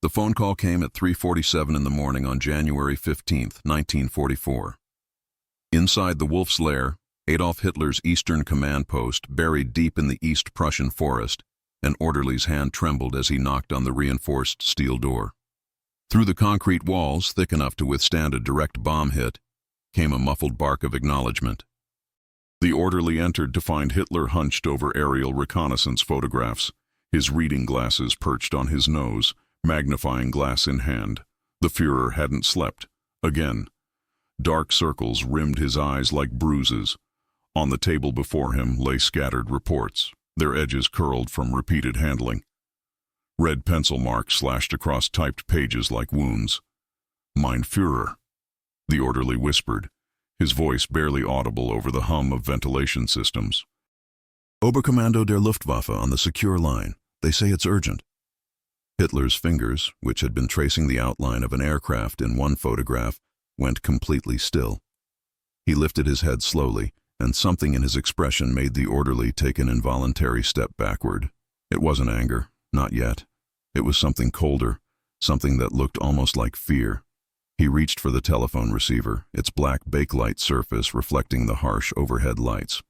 The phone call came at 3:47 in the morning on January 15, 1944. Inside the Wolf's Lair, Adolf Hitler's Eastern Command post, buried deep in the East Prussian forest, an orderly's hand trembled as he knocked on the reinforced steel door. Through the concrete walls, thick enough to withstand a direct bomb hit, came a muffled bark of acknowledgement. The orderly entered to find Hitler hunched over aerial reconnaissance photographs, his reading glasses perched on his nose, magnifying glass in hand. The Führer hadn't slept. Again. Dark circles rimmed his eyes like bruises. On the table before him lay scattered reports, their edges curled from repeated handling. Red pencil marks slashed across typed pages like wounds. "Mein Führer," the orderly whispered, his voice barely audible over the hum of ventilation systems. "Oberkommando der Luftwaffe on the secure line. They say it's urgent." Hitler's fingers, which had been tracing the outline of an aircraft in one photograph, went completely still. He lifted his head slowly, and something in his expression made the orderly take an involuntary step backward. It wasn't anger, not yet. It was something colder, something that looked almost like fear. He reached for the telephone receiver, its black bakelite surface reflecting the harsh overhead lights.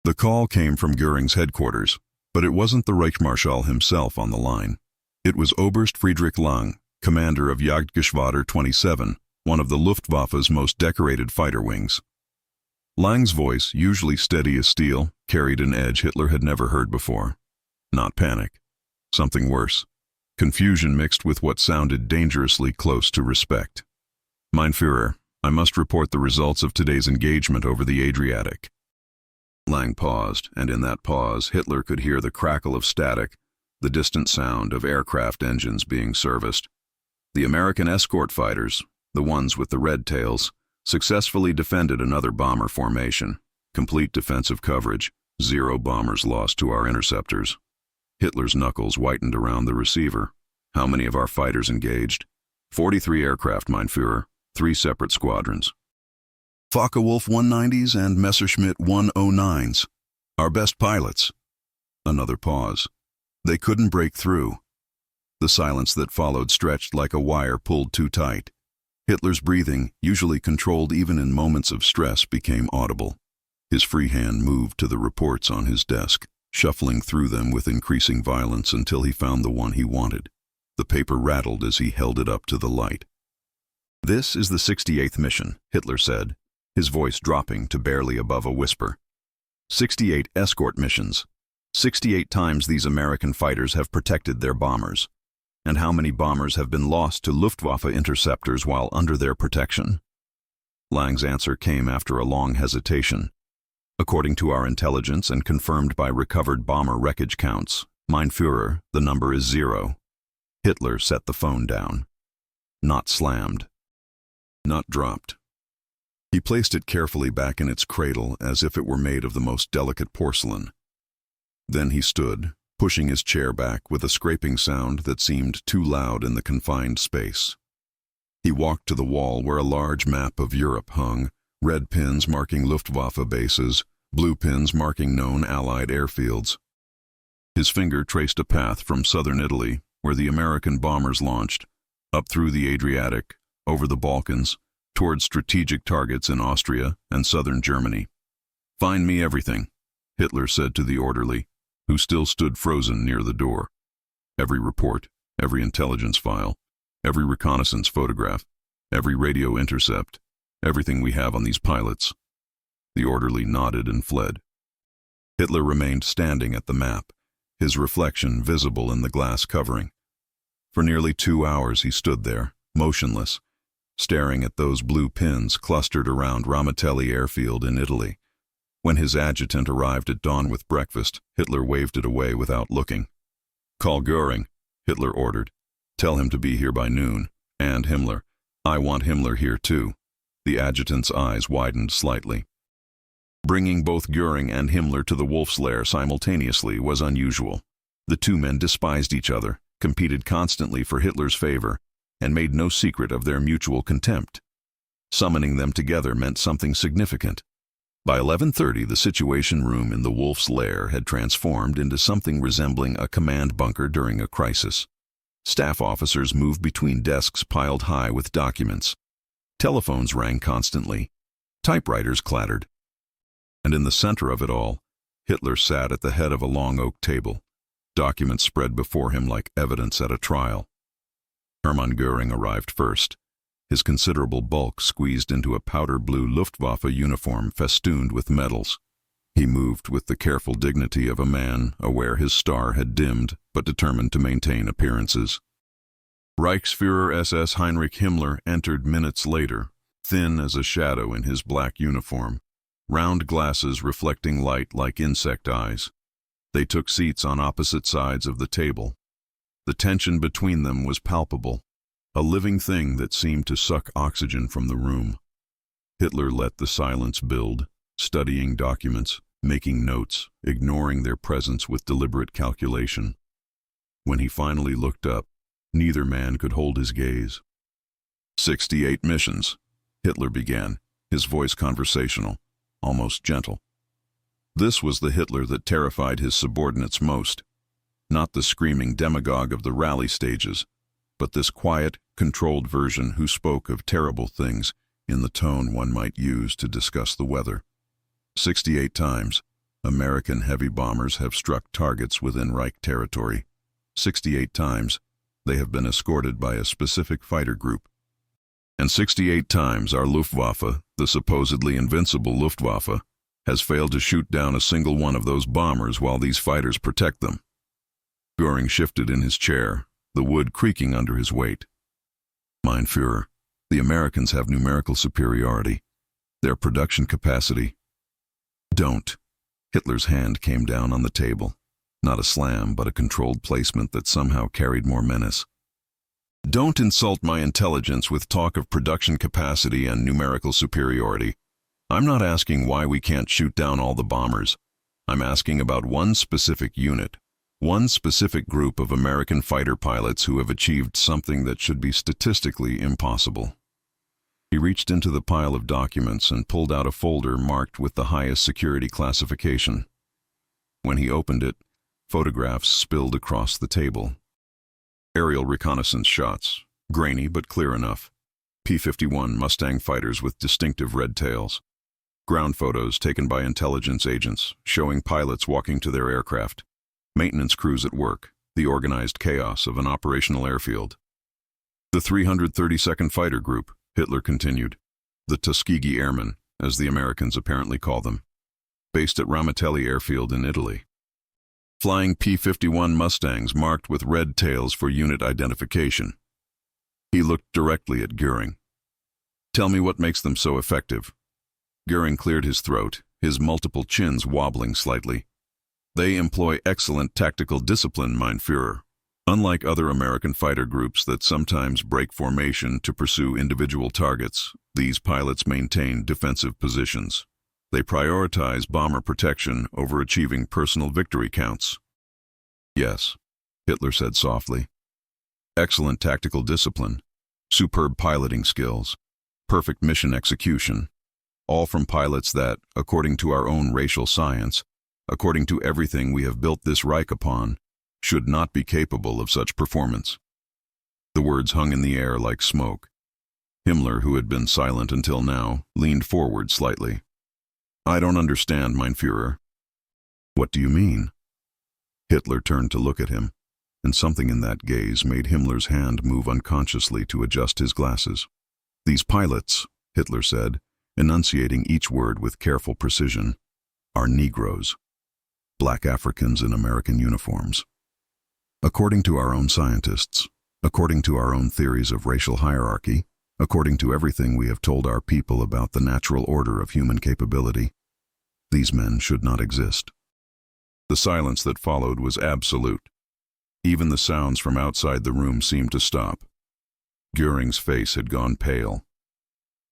The call came from Göring's headquarters, but it wasn't the Reichsmarschall himself on the line. It was Oberst Friedrich Lang, commander of Jagdgeschwader 27, one of the Luftwaffe's most decorated fighter wings. Lang's voice, usually steady as steel, carried an edge Hitler had never heard before. Not panic. Something worse. Confusion mixed with what sounded dangerously close to respect. "Mein Führer, I must report the results of today's engagement over the Adriatic." Lang paused, and in that pause, Hitler could hear the crackle of static, the distant sound of aircraft engines being serviced. The American escort fighters, the ones with the red tails, successfully defended another bomber formation. Complete defensive coverage, 0 bombers lost to our interceptors. Hitler's knuckles whitened around the receiver. "How many of our fighters engaged?" 43 aircraft, mein Führer, 3 separate squadrons. Focke-Wulf 190s and Messerschmitt 109s. Our best pilots." Another pause. They couldn't break through. The silence that followed stretched like a wire pulled too tight. Hitler's breathing, usually controlled even in moments of stress, became audible. His free hand moved to the reports on his desk, shuffling through them with increasing violence until he found the one he wanted. The paper rattled as he held it up to the light. "This is the 68th mission," Hitler said, his voice dropping to barely above a whisper. 68 escort missions. 68 times these American fighters have protected their bombers. And how many bombers have been lost to Luftwaffe interceptors while under their protection? Lang's answer came after a long hesitation. "According to our intelligence and confirmed by recovered bomber wreckage counts, mein Führer, the number is 0. Hitler set the phone down. Not slammed. Not dropped. He placed it carefully back in its cradle as if it were made of the most delicate porcelain. Then he stood, pushing his chair back with a scraping sound that seemed too loud in the confined space. He walked to the wall where a large map of Europe hung, red pins marking Luftwaffe bases, blue pins marking known Allied airfields. His finger traced a path from southern Italy, where the American bombers launched, up through the Adriatic, over the Balkans, towards strategic targets in Austria and southern Germany. "Find me everything," Hitler said to the orderly, who still stood frozen near the door. "Every report, every intelligence file, every reconnaissance photograph, every radio intercept, everything we have on these pilots." The orderly nodded and fled. Hitler remained standing at the map, his reflection visible in the glass covering. For nearly 2 hours he stood there, motionless, staring at those blue pins clustered around Ramatelli airfield in Italy. When his adjutant arrived at dawn with breakfast, Hitler waved it away without looking. "Call Göring," Hitler ordered. "Tell him to be here by noon. And Himmler. I want Himmler here too." The adjutant's eyes widened slightly. Bringing both Göring and Himmler to the Wolf's Lair simultaneously was unusual. The two men despised each other, competed constantly for Hitler's favor, and made no secret of their mutual contempt. Summoning them together meant something significant. By 11:30, the Situation Room in the Wolf's Lair had transformed into something resembling a command bunker during a crisis. Staff officers moved between desks piled high with documents. Telephones rang constantly. Typewriters clattered. And in the center of it all, Hitler sat at the head of a long oak table, documents spread before him like evidence at a trial. Hermann Göring arrived first, his considerable bulk squeezed into a powder blue Luftwaffe uniform festooned with medals. He moved with the careful dignity of a man aware his star had dimmed but determined to maintain appearances. Reichsführer SS Heinrich Himmler entered minutes later, thin as a shadow in his black uniform, round glasses reflecting light like insect eyes. They took seats on opposite sides of the table. The tension between them was palpable, a living thing that seemed to suck oxygen from the room. Hitler let the silence build, studying documents, making notes, ignoring their presence with deliberate calculation. When he finally looked up, neither man could hold his gaze. 68 missions, Hitler began, his voice conversational, almost gentle. This was the Hitler that terrified his subordinates most. Not the screaming demagogue of the rally stages, but this quiet, controlled version who spoke of terrible things in the tone one might use to discuss the weather. 68 times, American heavy bombers have struck targets within Reich territory. 68 times, they have been escorted by a specific fighter group. And 68 times our Luftwaffe, the supposedly invincible Luftwaffe, has failed to shoot down a single one of those bombers while these fighters protect them. Göring shifted in his chair, the wood creaking under his weight. Mein Führer, the Americans have numerical superiority. Their production capacity. Don't. Hitler's hand came down on the table. Not a slam, but a controlled placement that somehow carried more menace. Don't insult my intelligence with talk of production capacity and numerical superiority. I'm not asking why we can't shoot down all the bombers. I'm asking about one specific unit, one specific group of American fighter pilots who have achieved something that should be statistically impossible. He reached into the pile of documents and pulled out a folder marked with the highest security classification. When he opened it, photographs spilled across the table. Aerial reconnaissance shots, grainy but clear enough. P-51 Mustang fighters with distinctive red tails. Ground photos taken by intelligence agents, showing pilots walking to their aircraft. Maintenance crews at work, the organized chaos of an operational airfield. The 332nd Fighter Group, Hitler continued. The Tuskegee Airmen, as the Americans apparently call them. Based at Ramatelli Airfield in Italy. Flying P-51 Mustangs marked with red tails for unit identification. He looked directly at Göring. Tell me what makes them so effective. Göring cleared his throat, his multiple chins wobbling slightly. They employ excellent tactical discipline, mein Führer. Unlike other American fighter groups that sometimes break formation to pursue individual targets, these pilots maintain defensive positions. They prioritize bomber protection over achieving personal victory counts. Yes, Hitler said softly. Excellent tactical discipline, superb piloting skills, perfect mission execution, all from pilots that, according to our own racial science, according to everything we have built this Reich upon, should not be capable of such performance. The words hung in the air like smoke. Himmler, who had been silent until now, leaned forward slightly. I don't understand, mein Führer. What do you mean? Hitler turned to look at him, and something in that gaze made Himmler's hand move unconsciously to adjust his glasses. These pilots, Hitler said, enunciating each word with careful precision, are Negroes, black Africans in American uniforms. According to our own scientists, according to our own theories of racial hierarchy, according to everything we have told our people about the natural order of human capability, these men should not exist. The silence that followed was absolute. Even the sounds from outside the room seemed to stop. Göring's face had gone pale.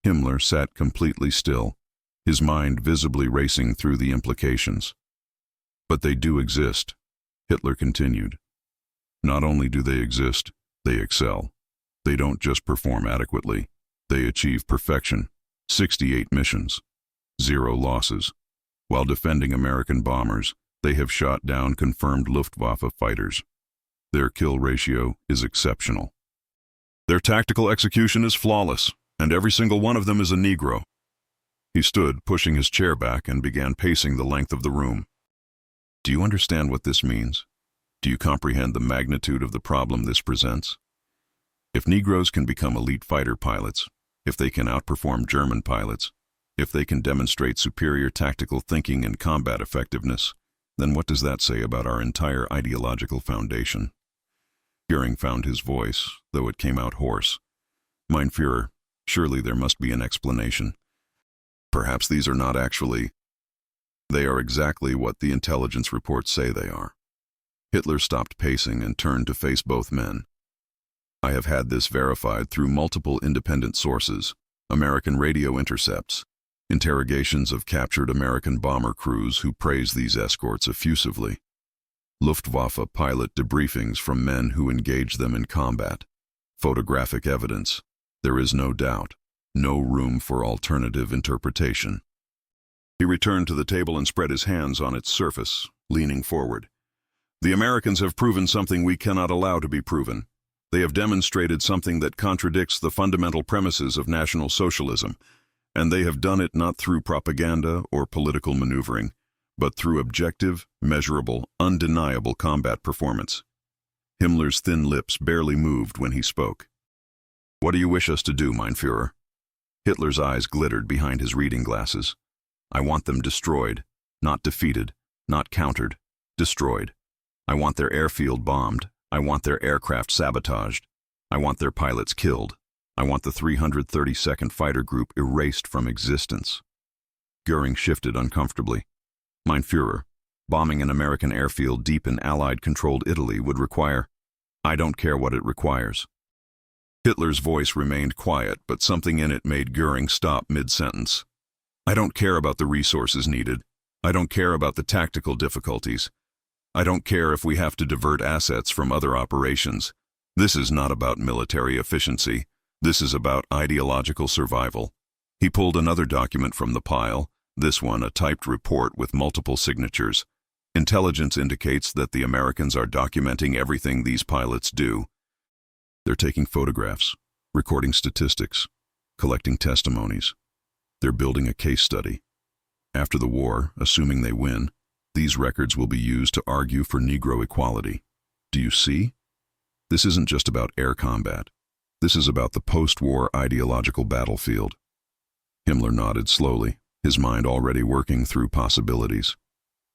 Himmler sat completely still, his mind visibly racing through the implications. But they do exist, Hitler continued. Not only do they exist, they excel. They don't just perform adequately, they achieve perfection. 68 missions, 0 losses. While defending American bombers, they have shot down confirmed Luftwaffe fighters. Their kill ratio is exceptional. Their tactical execution is flawless, and every single one of them is a Negro. He stood, pushing his chair back, and began pacing the length of the room. Do you understand what this means? Do you comprehend the magnitude of the problem this presents? If Negroes can become elite fighter pilots, if they can outperform German pilots, if they can demonstrate superior tactical thinking and combat effectiveness, then what does that say about our entire ideological foundation? Göring found his voice, though it came out hoarse. Mein Führer, surely there must be an explanation. Perhaps these are not actually. They are exactly what the intelligence reports say they are. Hitler stopped pacing and turned to face both men. I have had this verified through multiple independent sources, American radio intercepts, interrogations of captured American bomber crews who praise these escorts effusively, Luftwaffe pilot debriefings from men who engage them in combat, photographic evidence. There is no doubt, no room for alternative interpretation. He returned to the table and spread his hands on its surface, leaning forward. The Americans have proven something we cannot allow to be proven. They have demonstrated something that contradicts the fundamental premises of National Socialism, and they have done it not through propaganda or political maneuvering, but through objective, measurable, undeniable combat performance. Himmler's thin lips barely moved when he spoke. What do you wish us to do, mein Führer? Hitler's eyes glittered behind his reading glasses. I want them destroyed, not defeated, not countered, destroyed. I want their airfield bombed. I want their aircraft sabotaged. I want their pilots killed. I want the 332nd Fighter Group erased from existence. Göring shifted uncomfortably. Mein Führer, bombing an American airfield deep in Allied-controlled Italy would require. I don't care what it requires. Hitler's voice remained quiet, but something in it made Göring stop mid-sentence. I don't care about the resources needed. I don't care about the tactical difficulties. I don't care if we have to divert assets from other operations. This is not about military efficiency. This is about ideological survival. He pulled another document from the pile, this one a typed report with multiple signatures. Intelligence indicates that the Americans are documenting everything these pilots do. They're taking photographs, recording statistics, collecting testimonies. They're building a case study. After the war, assuming they win, these records will be used to argue for Negro equality. Do you see? This isn't just about air combat. This is about the post-war ideological battlefield. Himmler nodded slowly, his mind already working through possibilities.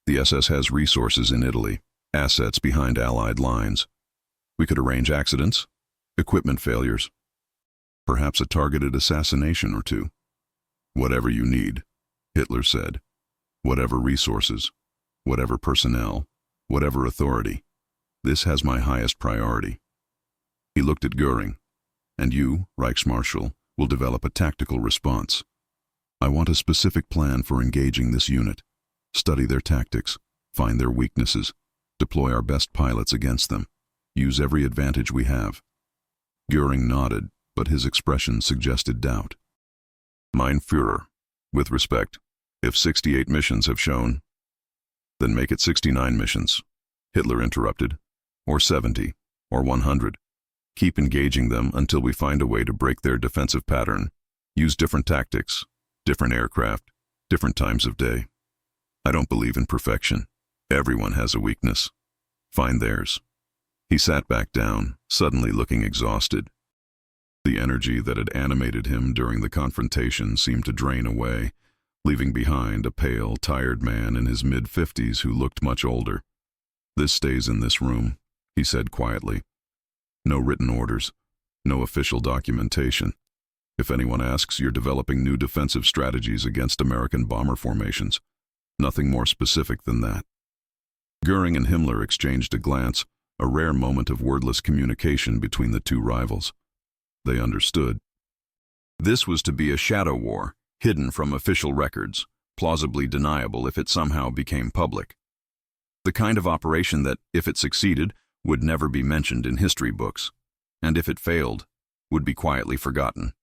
The SS has resources in Italy, assets behind Allied lines. We could arrange accidents, equipment failures, perhaps a targeted assassination or two. Whatever you need, Hitler said. Whatever resources, whatever personnel, whatever authority. This has my highest priority. He looked at Göring. And you, Reichsmarschall, will develop a tactical response. I want a specific plan for engaging this unit. Study their tactics, find their weaknesses, deploy our best pilots against them, use every advantage we have. Göring nodded, but his expression suggested doubt. Mein Führer, with respect, if 68 missions have shown, then make it 69 missions, Hitler interrupted, or 70, or 100. Keep engaging them until we find a way to break their defensive pattern. Use different tactics, different aircraft, different times of day. I don't believe in perfection. Everyone has a weakness. Find theirs. He sat back down, suddenly looking exhausted. The energy that had animated him during the confrontation seemed to drain away, leaving behind a pale, tired man in his mid-50s who looked much older. This stays in this room, he said quietly. No written orders, no official documentation. If anyone asks, you're developing new defensive strategies against American bomber formations. Nothing more specific than that. Göring and Himmler exchanged a glance, a rare moment of wordless communication between the two rivals. They understood. This was to be a shadow war, hidden from official records, plausibly deniable if it somehow became public. The kind of operation that, if it succeeded, would never be mentioned in history books, and if it failed, would be quietly forgotten.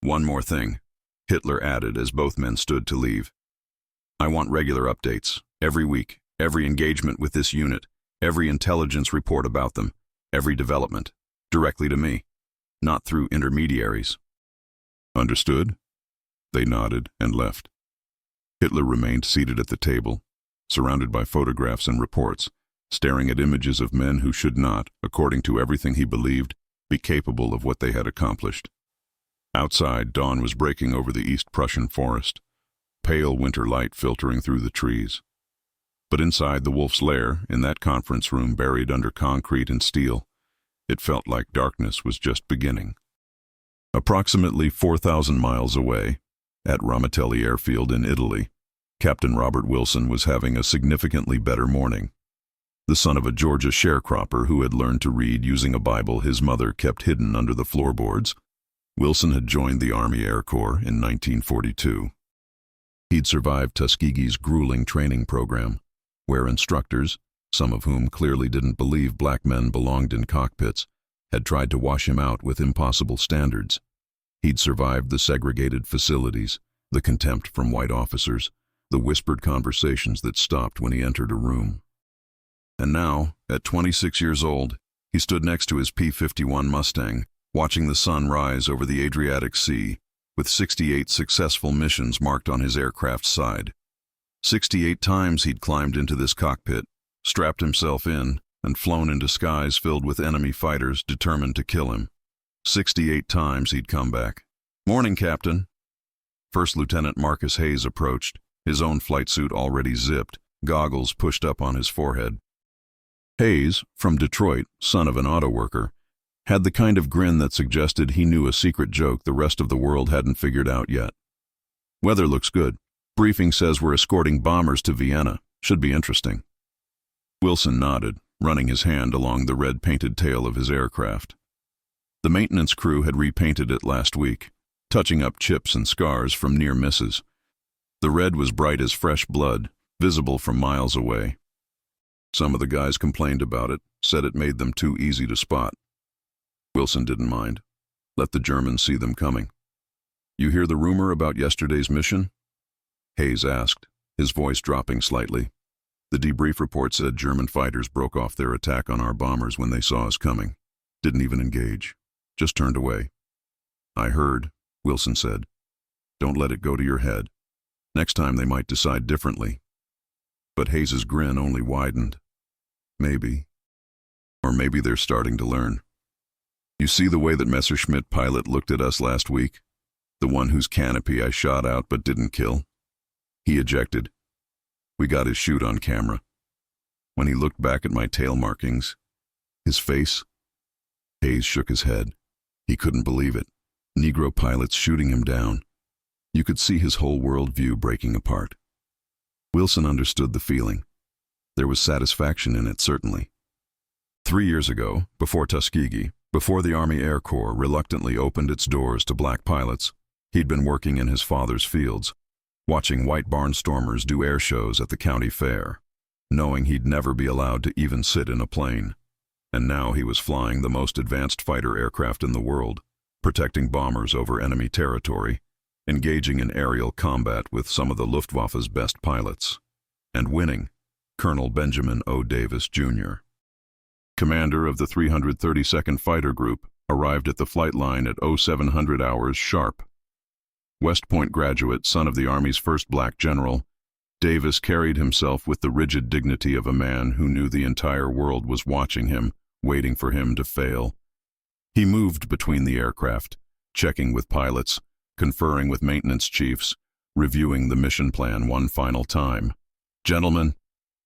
One more thing, Hitler added as both men stood to leave. I want regular updates, every week, every engagement with this unit. Every intelligence report about them, every development, directly to me, not through intermediaries. Understood? They nodded and left. Hitler remained seated at the table, surrounded by photographs and reports, staring at images of men who should not, according to everything he believed, be capable of what they had accomplished. Outside, dawn was breaking over the East Prussian forest, pale winter light filtering through the trees. But inside the Wolf's Lair, in that conference room buried under concrete and steel, it felt like darkness was just beginning. Approximately 4,000 miles away, at Ramatelli Airfield in Italy, Captain Robert Wilson was having a significantly better morning. The son of a Georgia sharecropper who had learned to read using a Bible his mother kept hidden under the floorboards, Wilson had joined the Army Air Corps in 1942. He'd survived Tuskegee's grueling training program, where instructors, some of whom clearly didn't believe black men belonged in cockpits, had tried to wash him out with impossible standards. He'd survived the segregated facilities, the contempt from white officers, the whispered conversations that stopped when he entered a room. And now, at 26 years old, he stood next to his P-51 Mustang, watching the sun rise over the Adriatic Sea, with 68 successful missions marked on his aircraft's side. 68 times he'd climbed into this cockpit, strapped himself in, and flown into skies filled with enemy fighters determined to kill him. 68 times he'd come back. "Morning, Captain." First Lieutenant Marcus Hayes approached, his own flight suit already zipped, goggles pushed up on his forehead. Hayes, from Detroit, son of an auto worker, had the kind of grin that suggested he knew a secret joke the rest of the world hadn't figured out yet. "Weather looks good. Briefing says we're escorting bombers to Vienna. Should be interesting." Wilson nodded, running his hand along the red-painted tail of his aircraft. The maintenance crew had repainted it last week, touching up chips and scars from near misses. The red was bright as fresh blood, visible from miles away. Some of the guys complained about it, said it made them too easy to spot. Wilson didn't mind. Let the Germans see them coming. "You hear the rumor about yesterday's mission?" Hayes asked, his voice dropping slightly. "The debrief report said German fighters broke off their attack on our bombers when they saw us coming. Didn't even engage. Just turned away." "I heard," Wilson said. "Don't let it go to your head. Next time they might decide differently." But Hayes's grin only widened. "Maybe. Or maybe they're starting to learn. You see the way that Messerschmitt pilot looked at us last week? The one whose canopy I shot out but didn't kill? He ejected. We got his chute on camera. When he looked back at my tail markings, his face..." Hayes shook his head. He couldn't believe it. Negro pilots shooting him down. You could see his whole worldview breaking apart. Wilson understood the feeling. There was satisfaction in it, certainly. 3 years ago, before Tuskegee, before the Army Air Corps reluctantly opened its doors to black pilots, he'd been working in his father's fields, watching white barnstormers do air shows at the county fair, knowing he'd never be allowed to even sit in a plane. And now he was flying the most advanced fighter aircraft in the world, protecting bombers over enemy territory, engaging in aerial combat with some of the Luftwaffe's best pilots, and winning. Colonel Benjamin O. Davis, Jr., commander of the 332nd Fighter Group, arrived at the flight line at 0700 hours sharp. West Point graduate, son of the Army's first black general, Davis carried himself with the rigid dignity of a man who knew the entire world was watching him, waiting for him to fail. He moved between the aircraft, checking with pilots, conferring with maintenance chiefs, reviewing the mission plan one final time. "Gentlemen,"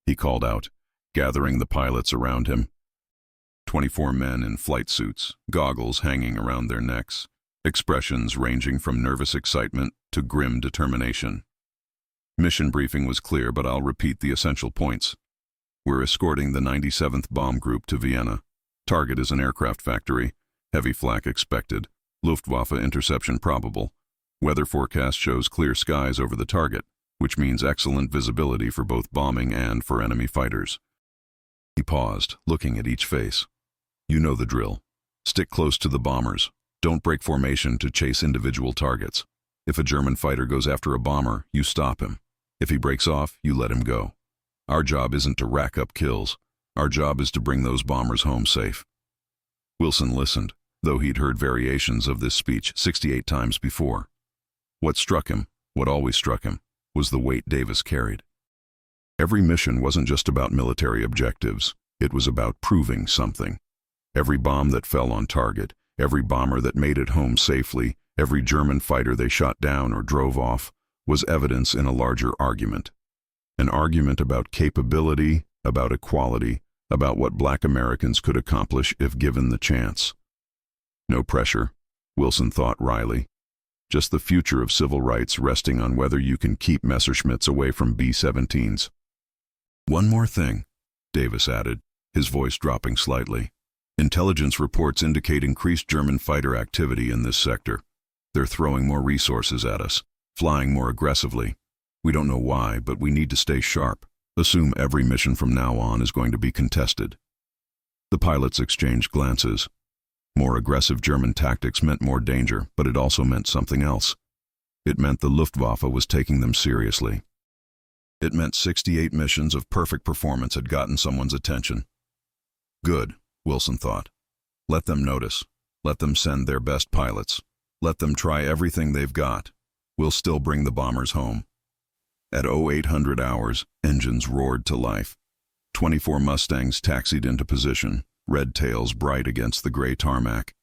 he called out, gathering the pilots around him. 24 men in flight suits, goggles hanging around their necks, expressions ranging from nervous excitement to grim determination. Mission briefing was clear, but I'll repeat the essential points. We're escorting the 97th Bomb Group to Vienna. Target is an aircraft factory. Heavy flak expected. Luftwaffe interception probable. Weather forecast shows clear skies over the target, which means excellent visibility for both bombing and for enemy fighters. He paused, looking at each face. "You know the drill. Stick close to the bombers. Don't break formation to chase individual targets. If a German fighter goes after a bomber, you stop him. If he breaks off, you let him go. Our job isn't to rack up kills. Our job is to bring those bombers home safe." Wilson listened, though he'd heard variations of this speech 68 times before. What struck him, what always struck him, was the weight Davis carried. Every mission wasn't just about military objectives. It was about proving something. Every bomb that fell on target, every bomber that made it home safely, every German fighter they shot down or drove off, was evidence in a larger argument. An argument about capability, about equality, about what Black Americans could accomplish if given the chance. No pressure, Wilson thought wryly. Just the future of civil rights resting on whether you can keep Messerschmitts away from B-17s. "One more thing," Davis added, his voice dropping slightly. "Intelligence reports indicate increased German fighter activity in this sector. They're throwing more resources at us, flying more aggressively. We don't know why, but we need to stay sharp. Assume every mission from now on is going to be contested." The pilots exchanged glances. More aggressive German tactics meant more danger, but it also meant something else. It meant the Luftwaffe was taking them seriously. It meant 68 missions of perfect performance had gotten someone's attention. Good, Wilson thought. Let them notice. Let them send their best pilots. Let them try everything they've got. We'll still bring the bombers home. At 0800 hours, engines roared to life. 24 Mustangs taxied into position, red tails bright against the gray tarmac.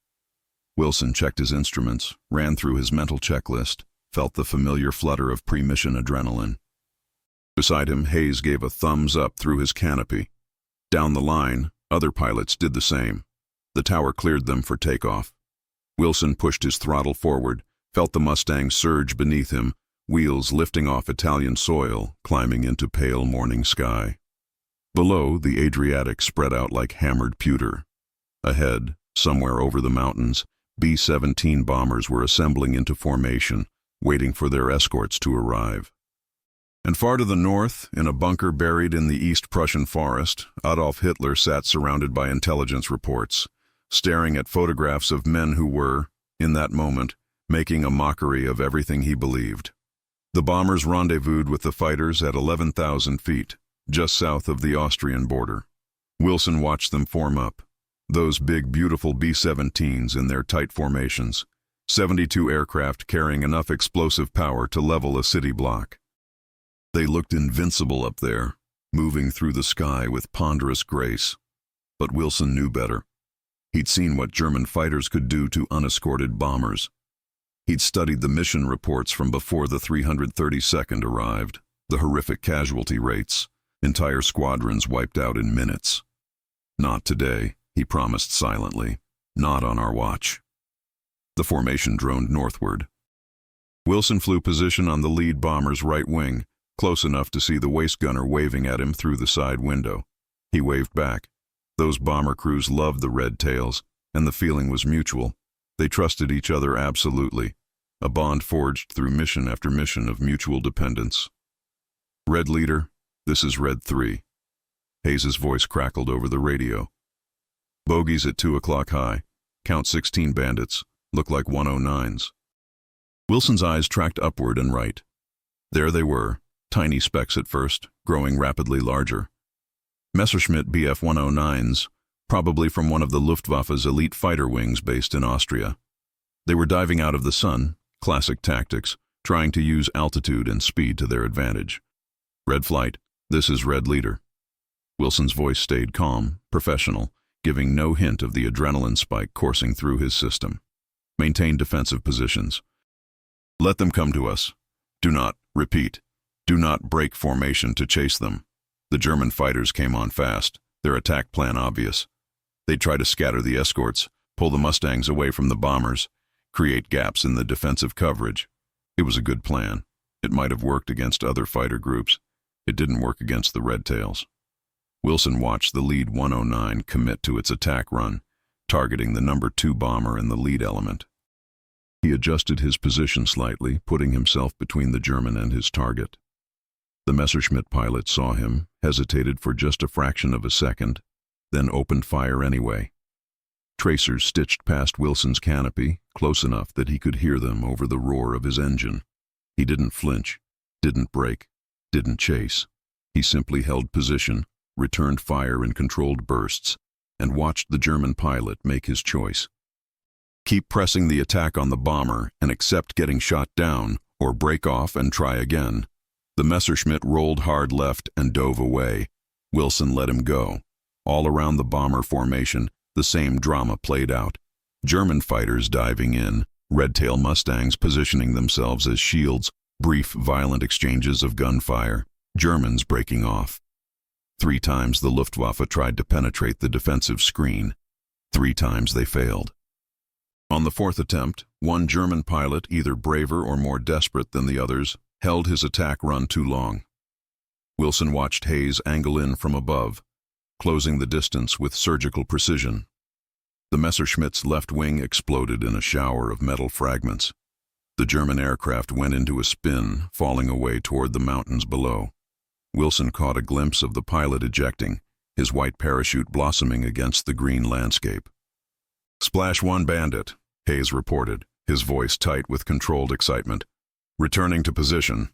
Wilson checked his instruments, ran through his mental checklist, felt the familiar flutter of pre-mission adrenaline. Beside him, Hayes gave a thumbs up through his canopy. Down the line, other pilots did the same. The tower cleared them for takeoff. Wilson pushed his throttle forward, felt the Mustang surge beneath him, wheels lifting off Italian soil, climbing into pale morning sky. Below, the Adriatic spread out like hammered pewter. Ahead, somewhere over the mountains, B-17 bombers were assembling into formation, waiting for their escorts to arrive. And far to the north, in a bunker buried in the East Prussian forest, Adolf Hitler sat surrounded by intelligence reports, staring at photographs of men who were, in that moment, making a mockery of everything he believed. The bombers rendezvoused with the fighters at 11,000 feet, just south of the Austrian border. Wilson watched them form up. Those big, beautiful B-17s in their tight formations, 72 aircraft carrying enough explosive power to level a city block. They looked invincible up there, moving through the sky with ponderous grace. But Wilson knew better. He'd seen what German fighters could do to unescorted bombers. He'd studied the mission reports from before the 332nd arrived, the horrific casualty rates, entire squadrons wiped out in minutes. "Not today," he promised silently. "Not on our watch." The formation droned northward. Wilson flew position on the lead bomber's right wing, close enough to see the waist gunner waving at him through the side window. He waved back. Those bomber crews loved the red tails, and the feeling was mutual. They trusted each other absolutely, a bond forged through mission after mission of mutual dependence. "Red leader, this is Red 3. Hayes's voice crackled over the radio. "Bogies at 2 o'clock high. Count 16 bandits. Look like 109s. Wilson's eyes tracked upward and right. There they were, tiny specks at first, growing rapidly larger. Messerschmitt Bf-109s, probably from one of the Luftwaffe's elite fighter wings based in Austria. They were diving out of the sun, classic tactics, trying to use altitude and speed to their advantage. "Red flight, this is Red leader." Wilson's voice stayed calm, professional, giving no hint of the adrenaline spike coursing through his system. "Maintain defensive positions. Let them come to us. Do not, repeat, do not break formation to chase them." The German fighters came on fast, their attack plan obvious. They'd try to scatter the escorts, pull the Mustangs away from the bombers, create gaps in the defensive coverage. It was a good plan. It might have worked against other fighter groups. It didn't work against the Red Tails. Wilson watched the lead 109 commit to its attack run, targeting the number 2 bomber in the lead element. He adjusted his position slightly, putting himself between the German and his target. The Messerschmitt pilot saw him, hesitated for just a fraction of a second, then opened fire anyway. Tracers stitched past Wilson's canopy, close enough that he could hear them over the roar of his engine. He didn't flinch, didn't break, didn't chase. He simply held position, returned fire in controlled bursts, and watched the German pilot make his choice. Keep pressing the attack on the bomber and accept getting shot down, or break off and try again. The Messerschmitt rolled hard left and dove away. Wilson let him go. All around the bomber formation, the same drama played out. German fighters diving in, red-tail Mustangs positioning themselves as shields, brief, violent exchanges of gunfire, Germans breaking off. 3 times the Luftwaffe tried to penetrate the defensive screen. 3 times they failed. On the 4th attempt, one German pilot, either braver or more desperate than the others, held his attack run too long. Wilson watched Hayes angle in from above, closing the distance with surgical precision. The Messerschmitt's left wing exploded in a shower of metal fragments. The German aircraft went into a spin, falling away toward the mountains below. Wilson caught a glimpse of the pilot ejecting, his white parachute blossoming against the green landscape. "Splash 1 bandit," Hayes reported, his voice tight with controlled excitement. "Returning to position."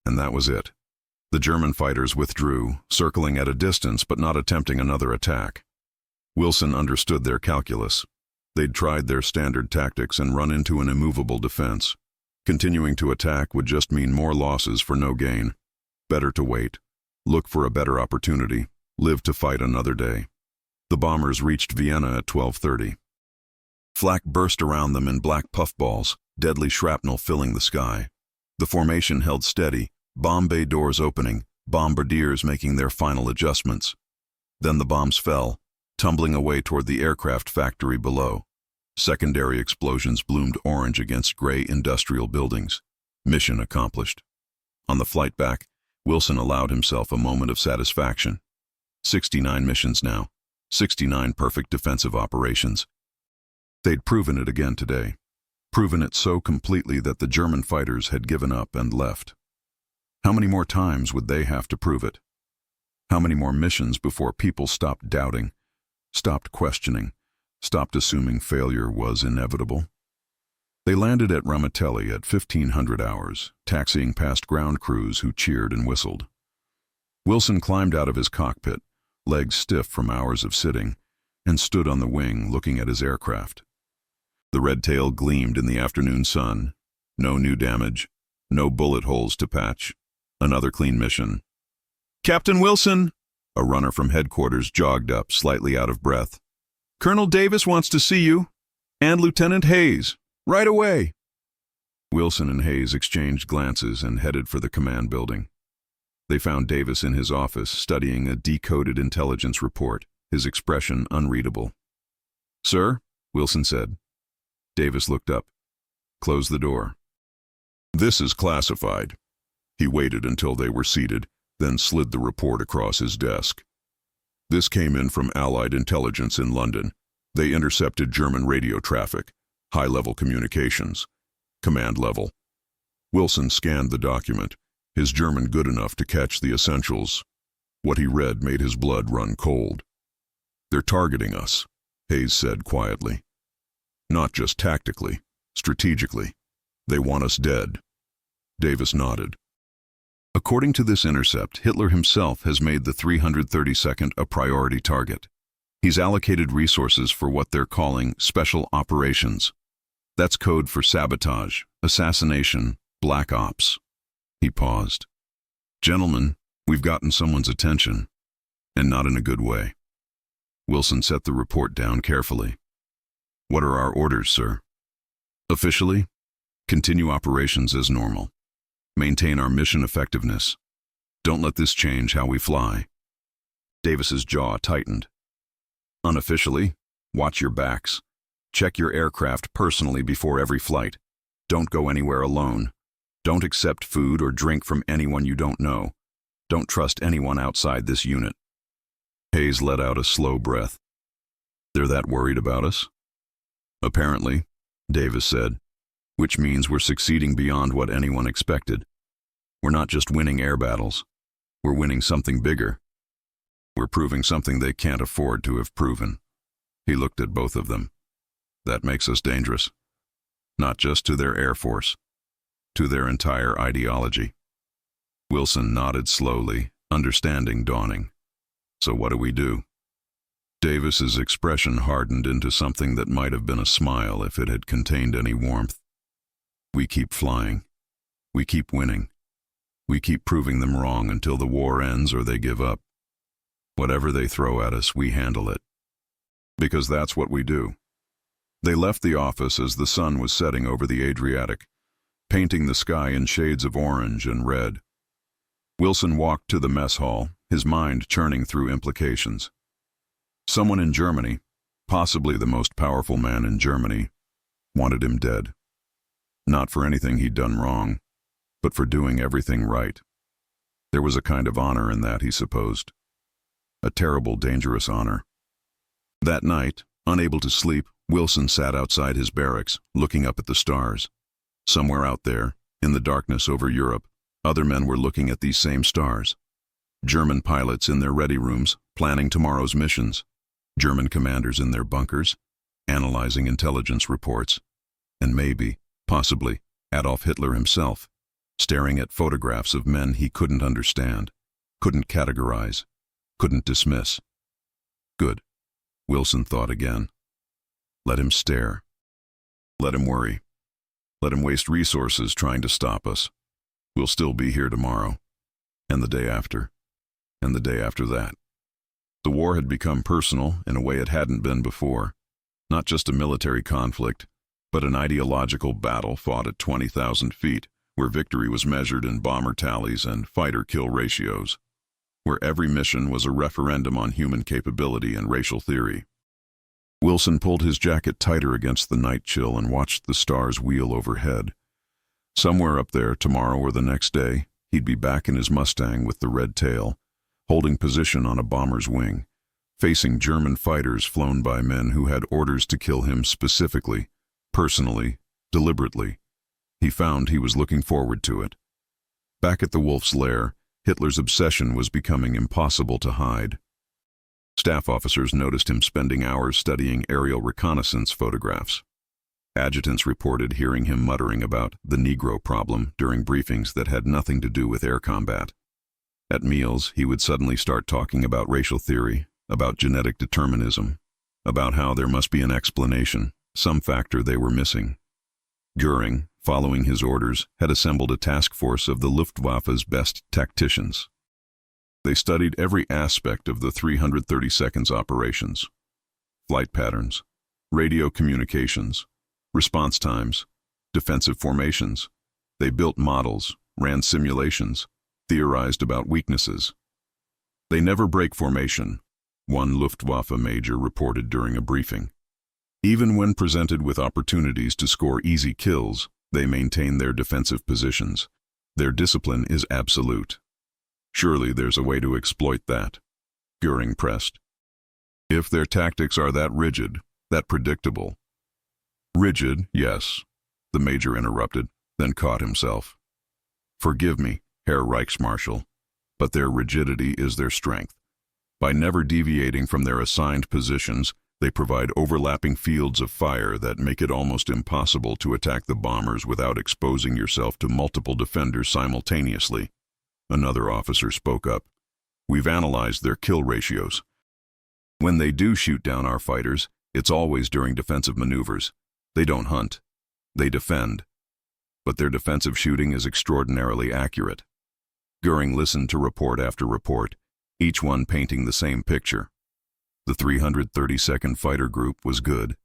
And that was it. The German fighters withdrew, circling at a distance but not attempting another attack. Wilson understood their calculus. They'd tried their standard tactics and run into an immovable defense. Continuing to attack would just mean more losses for no gain. Better to wait, look for a better opportunity, live to fight another day. The bombers reached Vienna at 12:30. Flak burst around them in black puffballs, deadly shrapnel filling the sky. The formation held steady, bomb bay doors opening, bombardiers making their final adjustments. Then the bombs fell, tumbling away toward the aircraft factory below. Secondary explosions bloomed orange against gray industrial buildings. Mission accomplished. On the flight back, Wilson allowed himself a moment of satisfaction. 69 missions now, 69 perfect defensive operations. They'd proven it again today, proven it so completely that the German fighters had given up and left. How many more times would they have to prove it? How many more missions before people stopped doubting, stopped questioning, stopped assuming failure was inevitable? They landed at Ramitelli at 1500 hours, taxiing past ground crews who cheered and whistled. Wilson climbed out of his cockpit, legs stiff from hours of sitting, and stood on the wing looking at his aircraft. The red tail gleamed in the afternoon sun. No new damage, no bullet holes to patch. Another clean mission. "Captain Wilson!" A runner from headquarters jogged up, slightly out of breath. "Colonel Davis wants to see you, and Lieutenant Hayes. Right away." Wilson and Hayes exchanged glances and headed for the command building. They found Davis in his office, studying a decoded intelligence report, his expression unreadable. "Sir?" Wilson said. Davis looked up. "Close the door." "This is classified." He waited until they were seated, then slid the report across his desk. "This came in from Allied intelligence in London. They intercepted German radio traffic, high-level communications, command level." Wilson scanned the document, his German good enough to catch the essentials. What he read made his blood run cold. "They're targeting us," Hayes said quietly. "Not just tactically, strategically. They want us dead." Davis nodded. "According to this intercept, Hitler himself has made the 332nd a priority target. He's allocated resources for what they're calling special operations. That's code for sabotage, assassination, black ops." He paused. "Gentlemen, we've gotten someone's attention, and not in a good way." Wilson set the report down carefully. "What are our orders, sir?" "Officially, continue operations as normal. Maintain our mission effectiveness. Don't let this change how we fly." Davis's jaw tightened. "Unofficially, watch your backs. Check your aircraft personally before every flight. Don't go anywhere alone. Don't accept food or drink from anyone you don't know. Don't trust anyone outside this unit." Hayes let out a slow breath. "They're that worried about us?" "Apparently," Davis said, "which means we're succeeding beyond what anyone expected. We're not just winning air battles. We're winning something bigger. We're proving something they can't afford to have proven." He looked at both of them. "That makes us dangerous. Not just to their Air Force, to their entire ideology." Wilson nodded slowly, understanding dawning. So what do? Davis's expression hardened into something that might have been a smile if it had contained any warmth. We keep flying. We keep winning. We keep proving them wrong until the war ends or they give up. Whatever they throw at us, we handle it. Because that's what we do. They left the office as the sun was setting over the Adriatic, painting the sky in shades of orange and red. Wilson walked to the mess hall, his mind churning through implications. Someone in Germany, possibly the most powerful man in Germany, wanted him dead. Not for anything he'd done wrong, but for doing everything right. There was a kind of honor in that, he supposed. A terrible, dangerous honor. That night, unable to sleep, Wilson sat outside his barracks, looking up at the stars. Somewhere out there, in the darkness over Europe, other men were looking at these same stars. German pilots in their ready rooms, planning tomorrow's missions. German commanders in their bunkers, analyzing intelligence reports. And maybe, possibly, Adolf Hitler himself, staring at photographs of men he couldn't understand, couldn't categorize, couldn't dismiss. Good, Wilson thought again. Let him stare. Let him worry. Let him waste resources trying to stop us. We'll still be here tomorrow, and the day after, and the day after that. The war had become personal in a way it hadn't been before. Not just a military conflict, but an ideological battle fought at 20,000 feet, where victory was measured in bomber tallies and fighter-kill ratios, where every mission was a referendum on human capability and racial theory. Wilson pulled his jacket tighter against the night chill and watched the stars wheel overhead. Somewhere up there, tomorrow or the next day, he'd be back in his Mustang with the red tail, holding position on a bomber's wing, facing German fighters flown by men who had orders to kill him specifically, personally, deliberately. He found he was looking forward to it. Back at the Wolf's Lair, Hitler's obsession was becoming impossible to hide. Staff officers noticed him spending hours studying aerial reconnaissance photographs. Adjutants reported hearing him muttering about the Negro problem during briefings that had nothing to do with air combat. At meals, he would suddenly start talking about racial theory, about genetic determinism, about how there must be an explanation, some factor they were missing. Göring, following his orders, had assembled a task force of the Luftwaffe's best tacticians. They studied every aspect of the 332nd's operations: flight patterns, radio communications, response times, defensive formations. They built models, ran simulations, theorized about weaknesses. They never break formation, one Luftwaffe major reported during a briefing. Even when presented with opportunities to score easy kills, they maintain their defensive positions. Their discipline is absolute. Surely there's a way to exploit that, Göring pressed. If their tactics are that rigid, that predictable. Rigid, yes, the major interrupted, then caught himself. Forgive me, Herr Reichsmarschall, but their rigidity is their strength. By never deviating from their assigned positions, they provide overlapping fields of fire that make it almost impossible to attack the bombers without exposing yourself to multiple defenders simultaneously. Another officer spoke up. We've analyzed their kill ratios. When they do shoot down our fighters, it's always during defensive maneuvers. They don't hunt. They defend. But their defensive shooting is extraordinarily accurate. Göring listened to report after report, each one painting the same picture. The 332nd Fighter Group was good,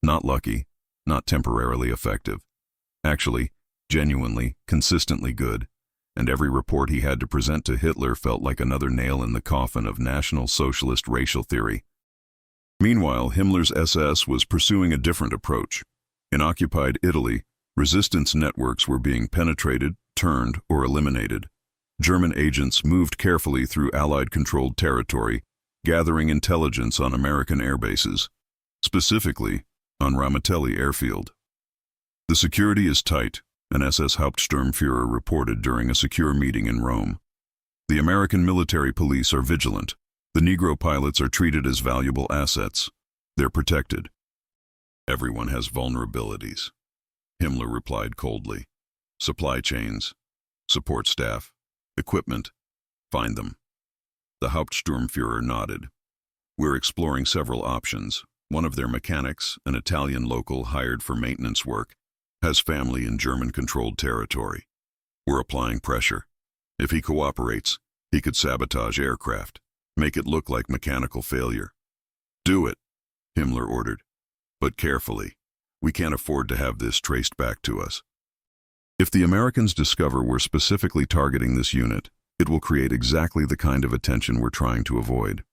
not lucky, not temporarily effective. Actually, genuinely, consistently good, and every report he had to present to Hitler felt like another nail in the coffin of National Socialist racial theory. Meanwhile, Himmler's SS was pursuing a different approach. In occupied Italy, resistance networks were being penetrated, turned, or eliminated. German agents moved carefully through Allied-controlled territory, gathering intelligence on American air bases, specifically on Ramatelli Airfield. The security is tight, an SS Hauptsturmführer reported during a secure meeting in Rome. The American military police are vigilant. The Negro pilots are treated as valuable assets. They're protected. Everyone has vulnerabilities, Himmler replied coldly. Supply chains, support staff, equipment, find them. The Hauptsturmführer nodded. We're exploring several options. One of their mechanics, an Italian local hired for maintenance work, has family in German-controlled territory. We're applying pressure. If he cooperates, he could sabotage aircraft, make it look like mechanical failure. Do it, Himmler ordered. But carefully. We can't afford to have this traced back to us. If the Americans discover we're specifically targeting this unit, it will create exactly the kind of attention we're trying to avoid.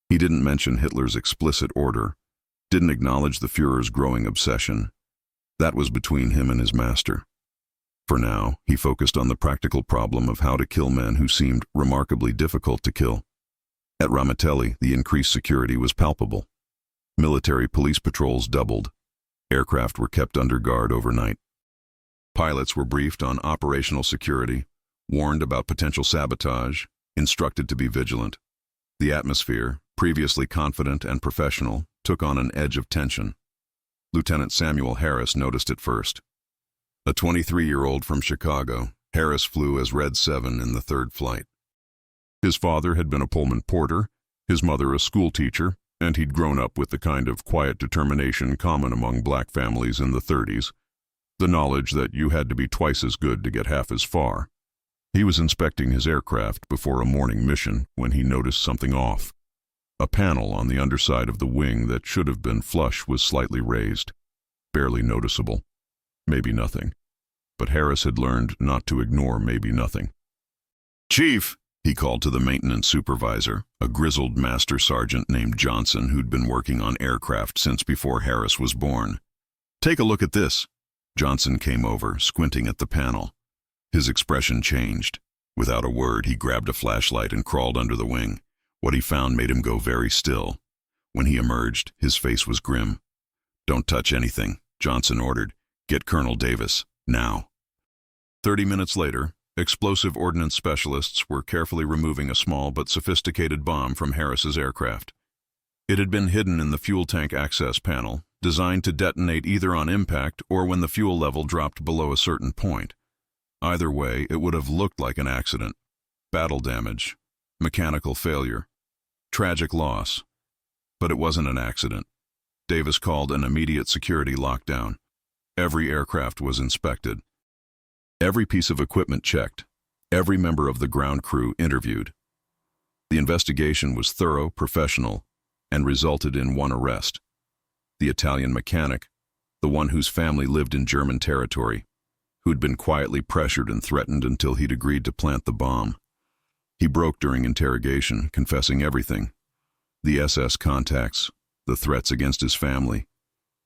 He didn't mention Hitler's explicit order, didn't acknowledge the Führer's growing obsession. That was between him and his master. For now, he focused on the practical problem of how to kill men who seemed remarkably difficult to kill. At Ramatelli, the increased security was palpable. Military police patrols doubled. Aircraft were kept under guard overnight. Pilots were briefed on operational security, warned about potential sabotage, instructed to be vigilant. The atmosphere, previously confident and professional, took on an edge of tension. Lieutenant Samuel Harris noticed it first. A 23-year-old from Chicago, Harris flew as Red 7 in the third flight. His father had been a Pullman porter, his mother a schoolteacher, and he'd grown up with the kind of quiet determination common among black families in the 30s, the knowledge that you had to be twice as good to get half as far. He was inspecting his aircraft before a morning mission when he noticed something off. A panel on the underside of the wing that should have been flush was slightly raised. Barely noticeable. Maybe nothing. But Harris had learned not to ignore maybe nothing. "Chief," he called to the maintenance supervisor, a grizzled master sergeant named Johnson who'd been working on aircraft since before Harris was born. "Take a look at this." Johnson came over, squinting at the panel. His expression changed. Without a word, he grabbed a flashlight and crawled under the wing. What he found made him go very still. When he emerged, his face was grim. "Don't touch anything," Johnson ordered. "Get Colonel Davis, now." 30 minutes later, explosive ordnance specialists were carefully removing a small but sophisticated bomb from Harris's aircraft. It had been hidden in the fuel tank access panel, designed to detonate either on impact or when the fuel level dropped below a certain point. Either way, it would have looked like an accident. Battle damage, mechanical failure, tragic loss. But it wasn't an accident. Davis called an immediate security lockdown. Every aircraft was inspected. Every piece of equipment checked. Every member of the ground crew interviewed. The investigation was thorough, professional, and resulted in one arrest. The Italian mechanic, the one whose family lived in German territory, who'd been quietly pressured and threatened until he'd agreed to plant the bomb. He broke during interrogation, confessing everything. The SS contacts, the threats against his family,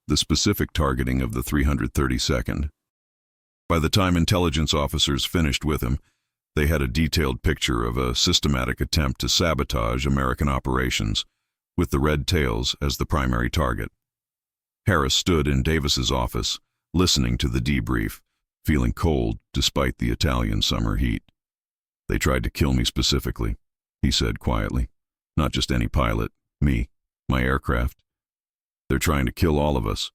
the specific targeting of the 332nd. By the time intelligence officers finished with him, they had a detailed picture of a systematic attempt to sabotage American operations, with the Red Tails as the primary target. Harris stood in Davis's office, listening to the debrief, feeling cold despite the Italian summer heat. "They tried to kill me specifically," he said quietly. "Not just any pilot, me, my aircraft. They're trying to kill all of us,"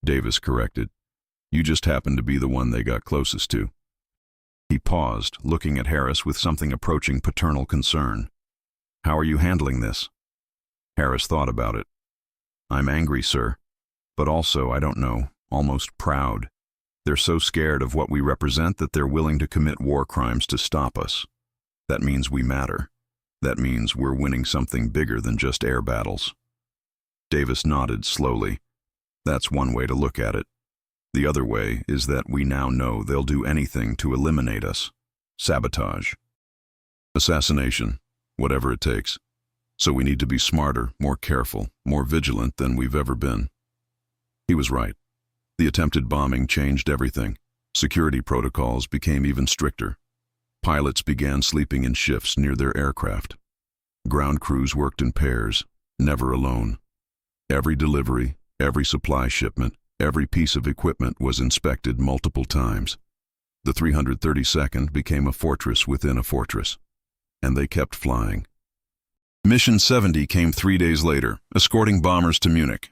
Davis corrected. "You just happened to be the one they got closest to." He paused, looking at Harris with something approaching paternal concern. "How are you handling this?" Harris thought about it. "I'm angry, sir. But also, I don't know, almost proud. They're so scared of what we represent that they're willing to commit war crimes to stop us. That means we matter. That means we're winning something bigger than just air battles." Davis nodded slowly. "That's one way to look at it. The other way is that we now know they'll do anything to eliminate us. Sabotage. Assassination, whatever it takes. So we need to be smarter, more careful, more vigilant than we've ever been." He was right. The attempted bombing changed everything. Security protocols became even stricter. Pilots began sleeping in shifts near their aircraft. Ground crews worked in pairs, never alone. Every delivery, every supply shipment, every piece of equipment was inspected multiple times. The 332nd became a fortress within a fortress. And they kept flying. Mission 70 came 3 days later, escorting bombers to Munich.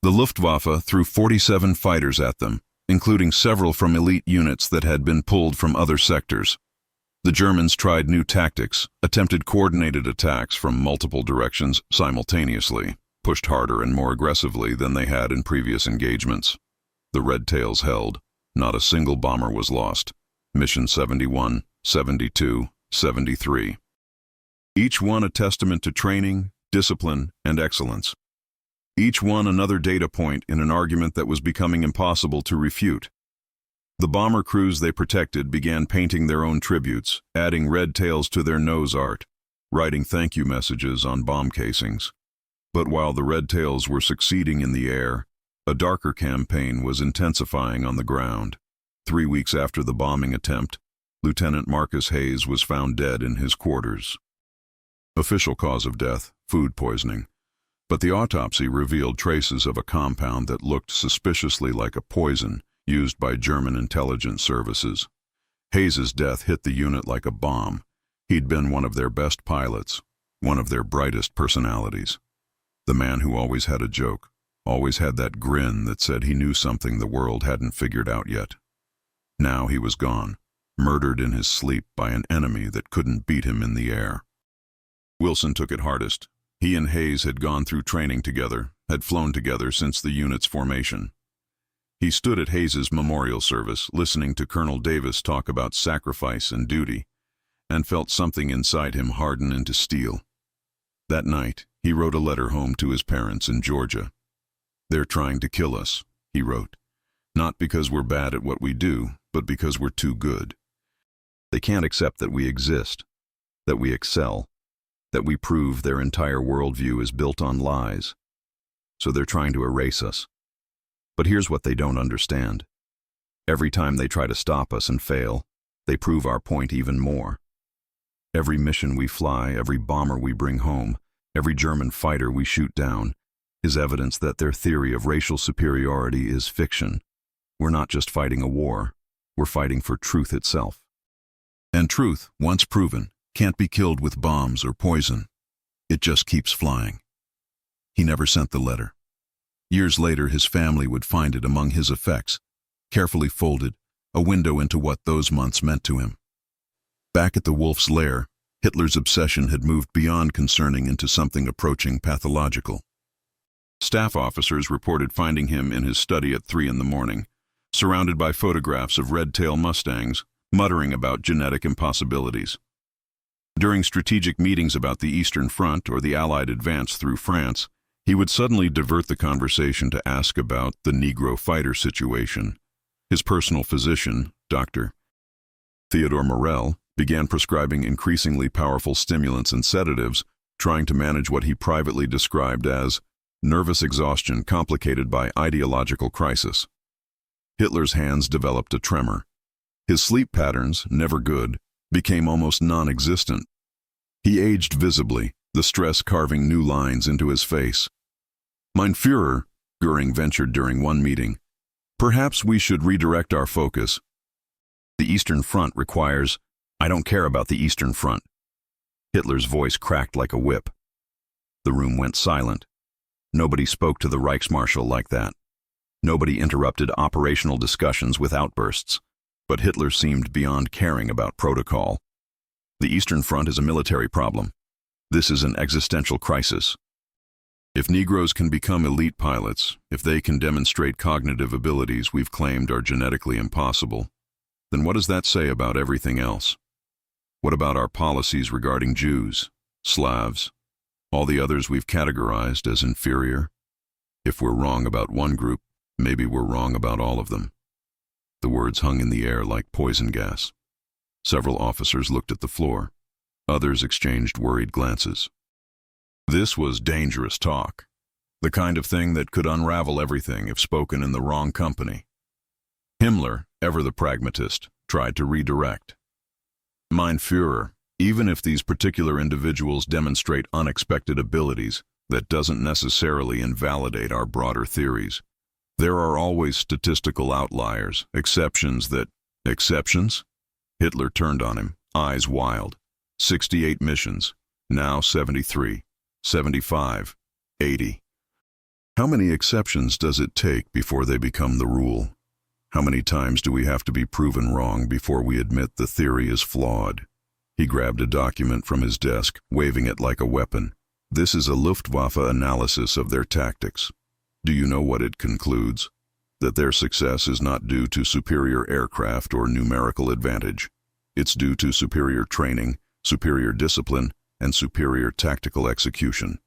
The Luftwaffe threw 47 fighters at them, including several from elite units that had been pulled from other sectors. The Germans tried new tactics, attempted coordinated attacks from multiple directions simultaneously, pushed harder and more aggressively than they had in previous engagements. The Red Tails held. Not a single bomber was lost. Mission 71, 72, 73. Each one a testament to training, discipline, and excellence. Each one another data point in an argument that was becoming impossible to refute. The bomber crews they protected began painting their own tributes, adding red tails to their nose art, writing thank you messages on bomb casings. But while the red tails were succeeding in the air, a darker campaign was intensifying on the ground. 3 weeks after the bombing attempt, Lieutenant Marcus Hayes was found dead in his quarters. Official cause of death, food poisoning. But the autopsy revealed traces of a compound that looked suspiciously like a poison used by German intelligence services. Hayes's death hit the unit like a bomb. He'd been one of their best pilots, one of their brightest personalities. The man who always had a joke, always had that grin that said he knew something the world hadn't figured out yet. Now he was gone, murdered in his sleep by an enemy that couldn't beat him in the air. Wilson took it hardest. He and Hayes had gone through training together, had flown together since the unit's formation. He stood at Hayes's memorial service, listening to Colonel Davis talk about sacrifice and duty, and felt something inside him harden into steel. That night, he wrote a letter home to his parents in Georgia. "They're trying to kill us," he wrote. "Not because we're bad at what we do, but because we're too good. They can't accept that we exist, that we excel, that we prove their entire worldview is built on lies. So they're trying to erase us. But here's what they don't understand. Every time they try to stop us and fail, they prove our point even more. Every mission we fly, every bomber we bring home, every German fighter we shoot down, is evidence that their theory of racial superiority is fiction. We're not just fighting a war, we're fighting for truth itself. And truth, once proven, can't be killed with bombs or poison. It just keeps flying." He never sent the letter. Years later, his family would find it among his effects, carefully folded, a window into what those months meant to him. Back at the Wolf's Lair, Hitler's obsession had moved beyond concerning into something approaching pathological. Staff officers reported finding him in his study at 3 a.m, surrounded by photographs of red-tail Mustangs, muttering about genetic impossibilities. During strategic meetings about the Eastern Front or the Allied advance through France, he would suddenly divert the conversation to ask about the Negro fighter situation. His personal physician, Dr. Theodore Morel, began prescribing increasingly powerful stimulants and sedatives, trying to manage what he privately described as nervous exhaustion complicated by ideological crisis. Hitler's hands developed a tremor. His sleep patterns, never good, became almost non-existent. He aged visibly, the stress carving new lines into his face. "Mein Führer," Göring ventured during one meeting, "perhaps we should redirect our focus. The Eastern Front requires—" "I don't care about the Eastern Front." Hitler's voice cracked like a whip. The room went silent. Nobody spoke to the Reichsmarschall like that. Nobody interrupted operational discussions with outbursts. But Hitler seemed beyond caring about protocol. "The Eastern Front is a military problem. This is an existential crisis. If Negroes can become elite pilots, if they can demonstrate cognitive abilities we've claimed are genetically impossible, then what does that say about everything else? What about our policies regarding Jews, Slavs, all the others we've categorized as inferior? If we're wrong about one group, maybe we're wrong about all of them." The words hung in the air like poison gas. Several officers looked at the floor. Others exchanged worried glances. This was dangerous talk, the kind of thing that could unravel everything if spoken in the wrong company. Himmler, ever the pragmatist, tried to redirect. "Mein Führer, even if these particular individuals demonstrate unexpected abilities, that doesn't necessarily invalidate our broader theories. There are always statistical outliers, exceptions that—" "Exceptions?" Hitler turned on him, eyes wild. 68 missions, now 73, 75, 80. How many exceptions does it take before they become the rule? How many times do we have to be proven wrong before we admit the theory is flawed? He grabbed a document from his desk, waving it like a weapon. This is a Luftwaffe analysis of their tactics. Do you know what it concludes? That their success is not due to superior aircraft or numerical advantage. It's due to superior training, superior discipline, and superior tactical execution.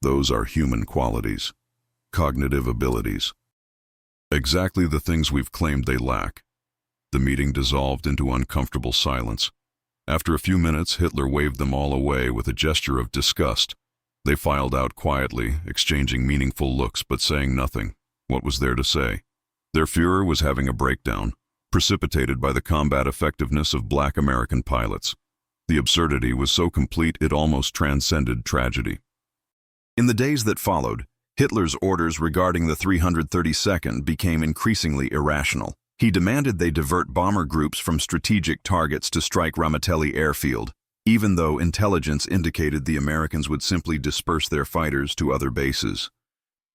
Those are human qualities. Cognitive abilities. Exactly the things we've claimed they lack. The meeting dissolved into uncomfortable silence. After a few minutes, Hitler waved them all away with a gesture of disgust. They filed out quietly, exchanging meaningful looks but saying nothing. What was there to say? Their Führer was having a breakdown, precipitated by the combat effectiveness of black American pilots. The absurdity was so complete it almost transcended tragedy. In the days that followed, Hitler's orders regarding the 332nd became increasingly irrational. He demanded they divert bomber groups from strategic targets to strike Ramatelli airfield, even though intelligence indicated the Americans would simply disperse their fighters to other bases.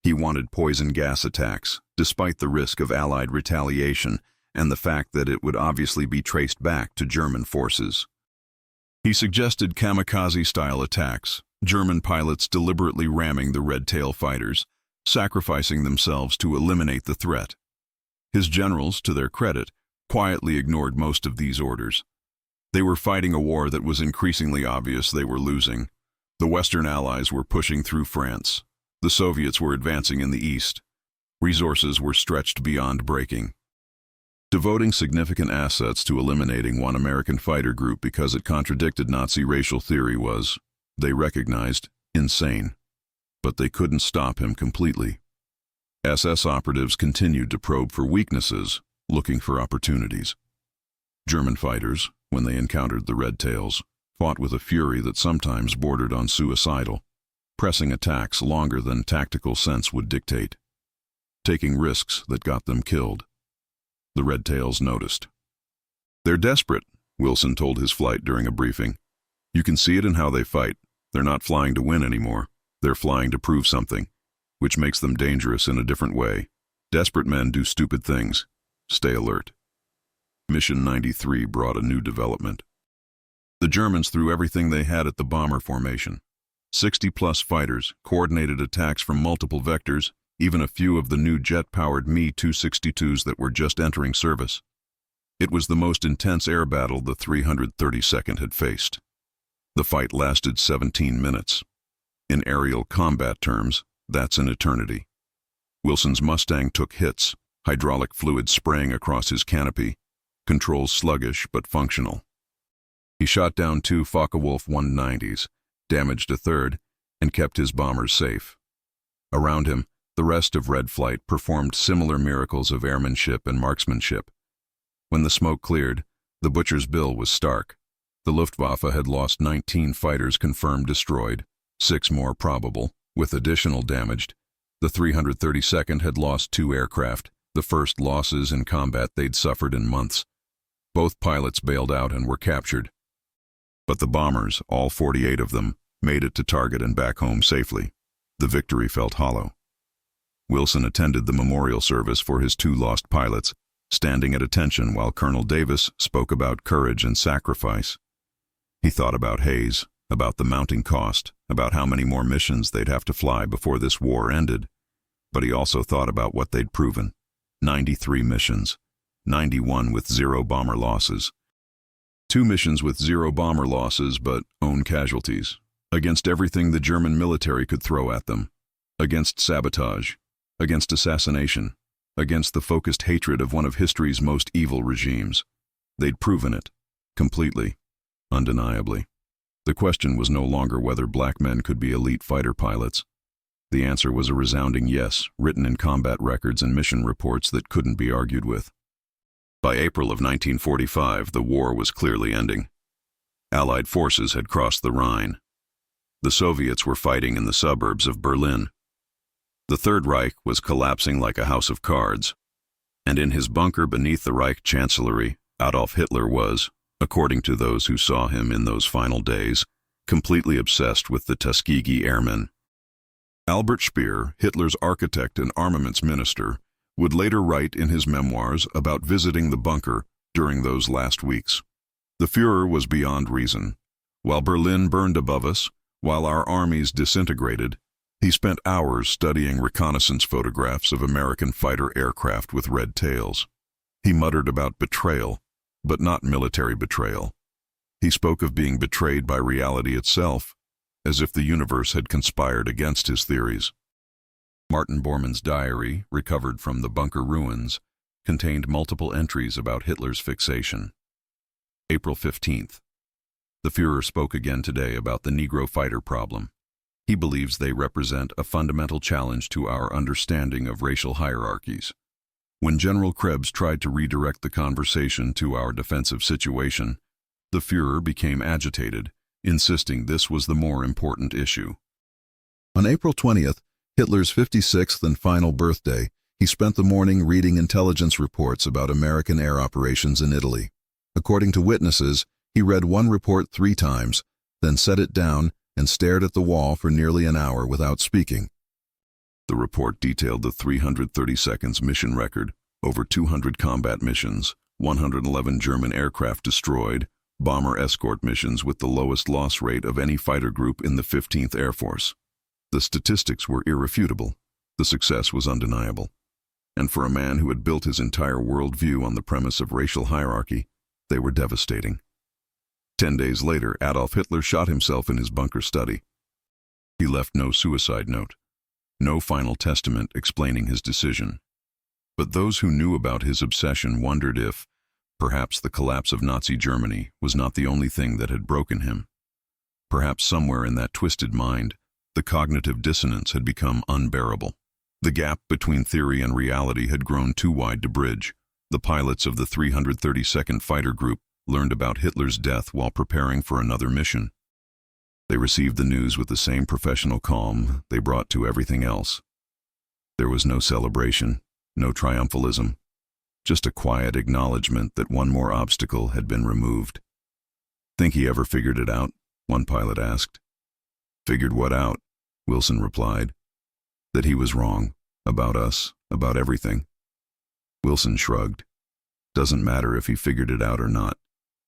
He wanted poison gas attacks, despite the risk of Allied retaliation and the fact that it would obviously be traced back to German forces. He suggested kamikaze-style attacks, German pilots deliberately ramming the red tail fighters, sacrificing themselves to eliminate the threat. His generals, to their credit, quietly ignored most of these orders. They were fighting a war that was increasingly obvious they were losing. The Western Allies were pushing through France. The Soviets were advancing in the East. Resources were stretched beyond breaking. Devoting significant assets to eliminating one American fighter group because it contradicted Nazi racial theory was, they recognized, insane. But they couldn't stop him completely. SS operatives continued to probe for weaknesses, looking for opportunities. German fighters, when they encountered the Red Tails, fought with a fury that sometimes bordered on suicidal, pressing attacks longer than tactical sense would dictate, taking risks that got them killed. The Red Tails noticed. They're desperate, Wilson told his flight during a briefing. You can see it in how they fight. They're not flying to win anymore. They're flying to prove something, which makes them dangerous in a different way. Desperate men do stupid things. Stay alert. Mission 93 brought a new development. The Germans threw everything they had at the bomber formation. 60-plus fighters, coordinated attacks from multiple vectors, even a few of the new jet-powered Me-262s that were just entering service. It was the most intense air battle the 332nd had faced. The fight lasted 17 minutes. In aerial combat terms, that's an eternity. Wilson's Mustang took hits, hydraulic fluid spraying across his canopy, controls sluggish but functional. He shot down 2 Focke-Wulf 190s, damaged a third, and kept his bombers safe. Around him, the rest of Red Flight performed similar miracles of airmanship and marksmanship. When the smoke cleared, the butcher's bill was stark. The Luftwaffe had lost 19 fighters confirmed destroyed, 6 more probable, with additional damaged. The 332nd had lost 2 aircraft, the first losses in combat they'd suffered in months. Both pilots bailed out and were captured. But the bombers, all 48 of them, made it to target and back home safely. The victory felt hollow. Wilson attended the memorial service for his 2 lost pilots, standing at attention while Colonel Davis spoke about courage and sacrifice. He thought about Hayes, about the mounting cost, about how many more missions they'd have to fly before this war ended. But he also thought about what they'd proven. 93 missions, 91 with 0 bomber losses. 2 missions with 0 bomber losses but own casualties, against everything the German military could throw at them, against sabotage, against assassination, against the focused hatred of one of history's most evil regimes. They'd proven it, completely, undeniably. The question was no longer whether black men could be elite fighter pilots. The answer was a resounding yes, written in combat records and mission reports that couldn't be argued with. By April of 1945, the war was clearly ending. Allied forces had crossed the Rhine. The Soviets were fighting in the suburbs of Berlin. The Third Reich was collapsing like a house of cards, and in his bunker beneath the Reich Chancellery, Adolf Hitler was, according to those who saw him in those final days, completely obsessed with the Tuskegee Airmen. Albert Speer, Hitler's architect and armaments minister, would later write in his memoirs about visiting the bunker during those last weeks. The Führer was beyond reason. While Berlin burned above us, while our armies disintegrated, he spent hours studying reconnaissance photographs of American fighter aircraft with red tails. He muttered about betrayal, but not military betrayal. He spoke of being betrayed by reality itself, as if the universe had conspired against his theories. Martin Bormann's diary, recovered from the bunker ruins, contained multiple entries about Hitler's fixation. April 15th. The Führer spoke again today about the Negro fighter problem. He believes they represent a fundamental challenge to our understanding of racial hierarchies. When General Krebs tried to redirect the conversation to our defensive situation, the Führer became agitated, insisting this was the more important issue. On April 20th, Hitler's 56th and final birthday, he spent the morning reading intelligence reports about American air operations in Italy. According to witnesses, he read one report 3 times, then set it down and stared at the wall for nearly an hour without speaking. The report detailed the 332nd's mission record, over 200 combat missions, 111 German aircraft destroyed, bomber escort missions with the lowest loss rate of any fighter group in the 15th Air Force. The statistics were irrefutable. The success was undeniable. And for a man who had built his entire worldview on the premise of racial hierarchy, they were devastating. 10 days later, Adolf Hitler shot himself in his bunker study. He left no suicide note, no final testament explaining his decision. But those who knew about his obsession wondered if, perhaps the collapse of Nazi Germany was not the only thing that had broken him. Perhaps somewhere in that twisted mind, the cognitive dissonance had become unbearable. The gap between theory and reality had grown too wide to bridge. The pilots of the 332nd Fighter Group learned about Hitler's death while preparing for another mission. They received the news with the same professional calm they brought to everything else. There was no celebration, no triumphalism, just a quiet acknowledgement that one more obstacle had been removed. "Think he ever figured it out?" one pilot asked. "Figured what out?" Wilson replied. "That he was wrong, about us, about everything." Wilson shrugged. "Doesn't matter if he figured it out or not.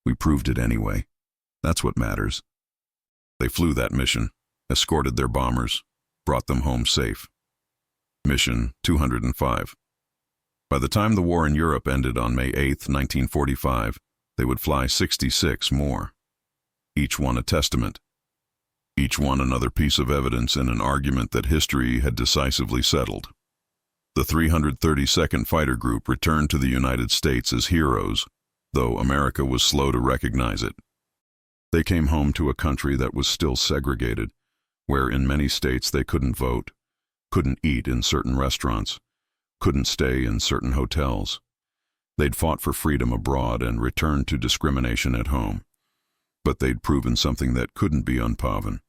We proved it anyway. That's what matters." They flew that mission, escorted their bombers, brought them home safe. Mission 205. By the time the war in Europe ended on May 8, 1945, they would fly 66 more. Each one a testament. Each one another piece of evidence in an argument that history had decisively settled. The 332nd Fighter Group returned to the United States as heroes, though America was slow to recognize it. They came home to a country that was still segregated, where in many states they couldn't vote, couldn't eat in certain restaurants, couldn't stay in certain hotels. They'd fought for freedom abroad and returned to discrimination at home. But they'd proven something that couldn't be unproven.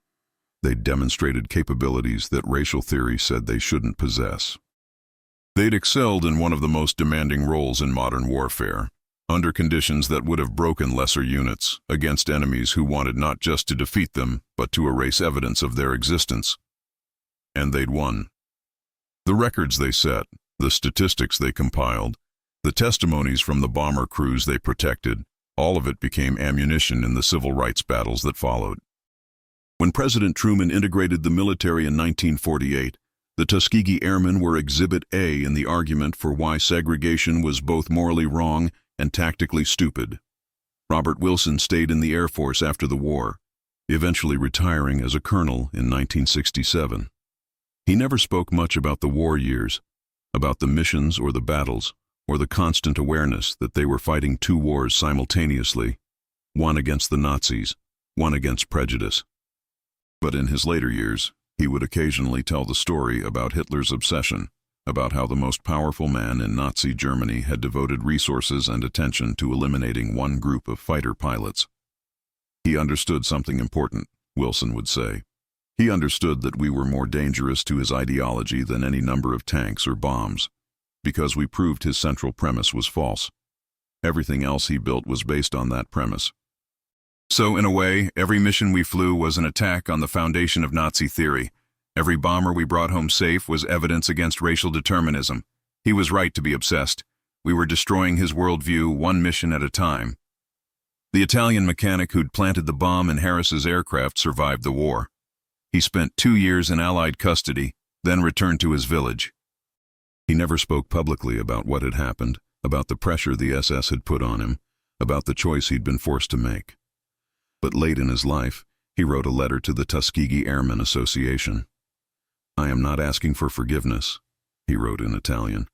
They'd demonstrated capabilities that racial theory said they shouldn't possess. They'd excelled in one of the most demanding roles in modern warfare, under conditions that would have broken lesser units, against enemies who wanted not just to defeat them, but to erase evidence of their existence. And they'd won. The records they set, the statistics they compiled, the testimonies from the bomber crews they protected, all of it became ammunition in the civil rights battles that followed. When President Truman integrated the military in 1948, the Tuskegee Airmen were Exhibit A in the argument for why segregation was both morally wrong and tactically stupid. Robert Wilson stayed in the Air Force after the war, eventually retiring as a colonel in 1967. He never spoke much about the war years, about the missions or the battles, or the constant awareness that they were fighting 2 wars simultaneously, one against the Nazis, one against prejudice. But in his later years, he would occasionally tell the story about Hitler's obsession, about how the most powerful man in Nazi Germany had devoted resources and attention to eliminating one group of fighter pilots. He understood something important, Wilson would say. He understood that we were more dangerous to his ideology than any number of tanks or bombs, because we proved his central premise was false. Everything else he built was based on that premise. So, in a way, every mission we flew was an attack on the foundation of Nazi theory. Every bomber we brought home safe was evidence against racial determinism. He was right to be obsessed. We were destroying his worldview one mission at a time. The Italian mechanic who'd planted the bomb in Harris's aircraft survived the war. He spent 2 years in Allied custody, then returned to his village. He never spoke publicly about what had happened, about the pressure the SS had put on him, about the choice he'd been forced to make. But late in his life, he wrote a letter to the Tuskegee Airmen Association. "I am not asking for forgiveness," he wrote in Italian.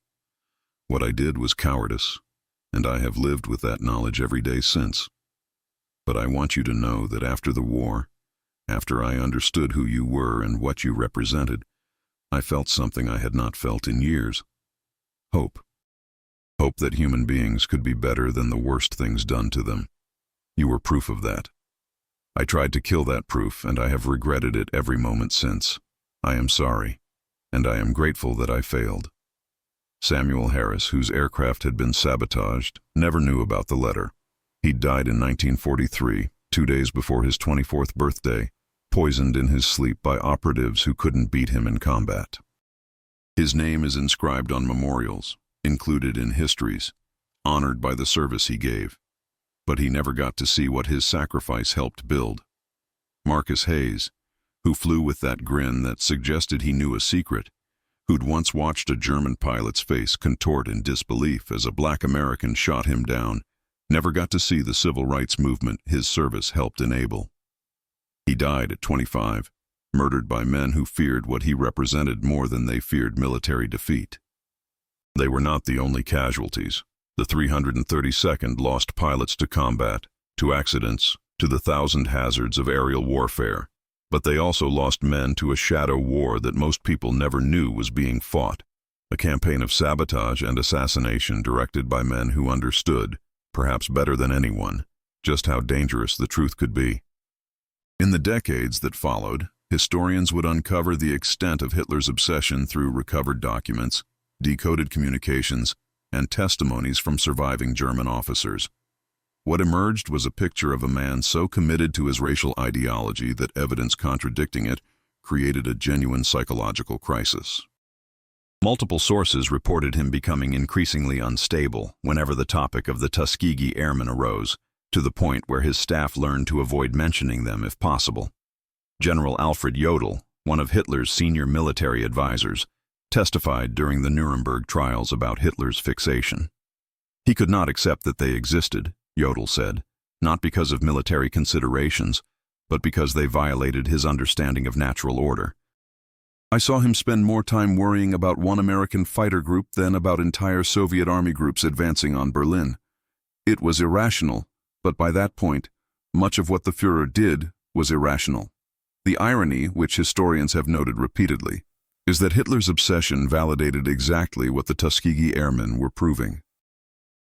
"What I did was cowardice, and I have lived with that knowledge every day since. But I want you to know that after the war, after I understood who you were and what you represented, I felt something I had not felt in years. Hope. Hope that human beings could be better than the worst things done to them. You were proof of that. I tried to kill that proof, and I have regretted it every moment since. I am sorry, and I am grateful that I failed." Samuel Harris, whose aircraft had been sabotaged, never knew about the letter. He died in 1943, 2 days before his 24th birthday, poisoned in his sleep by operatives who couldn't beat him in combat. His name is inscribed on memorials, included in histories, honored by the service he gave. But he never got to see what his sacrifice helped build. Marcus Hayes, who flew with that grin that suggested he knew a secret, who'd once watched a German pilot's face contort in disbelief as a black American shot him down, never got to see the civil rights movement his service helped enable. He died at 25, murdered by men who feared what he represented more than they feared military defeat. They were not the only casualties. The 332nd lost pilots to combat, to accidents, to the 1,000 hazards of aerial warfare. But they also lost men to a shadow war that most people never knew was being fought, a campaign of sabotage and assassination directed by men who understood, perhaps better than anyone, just how dangerous the truth could be. In the decades that followed, historians would uncover the extent of Hitler's obsession through recovered documents, decoded communications, and testimonies from surviving German officers. What emerged was a picture of a man so committed to his racial ideology that evidence contradicting it created a genuine psychological crisis. Multiple sources reported him becoming increasingly unstable whenever the topic of the Tuskegee Airmen arose, to the point where his staff learned to avoid mentioning them if possible. General Alfred Jodl, one of Hitler's senior military advisors, testified during the Nuremberg trials about Hitler's fixation. He could not accept that they existed, Jodl said, not because of military considerations, but because they violated his understanding of natural order. "I saw him spend more time worrying about one American fighter group than about entire Soviet army groups advancing on Berlin. It was irrational, but by that point, much of what the Führer did was irrational." The irony, which historians have noted repeatedly, is that Hitler's obsession validated exactly what the Tuskegee Airmen were proving.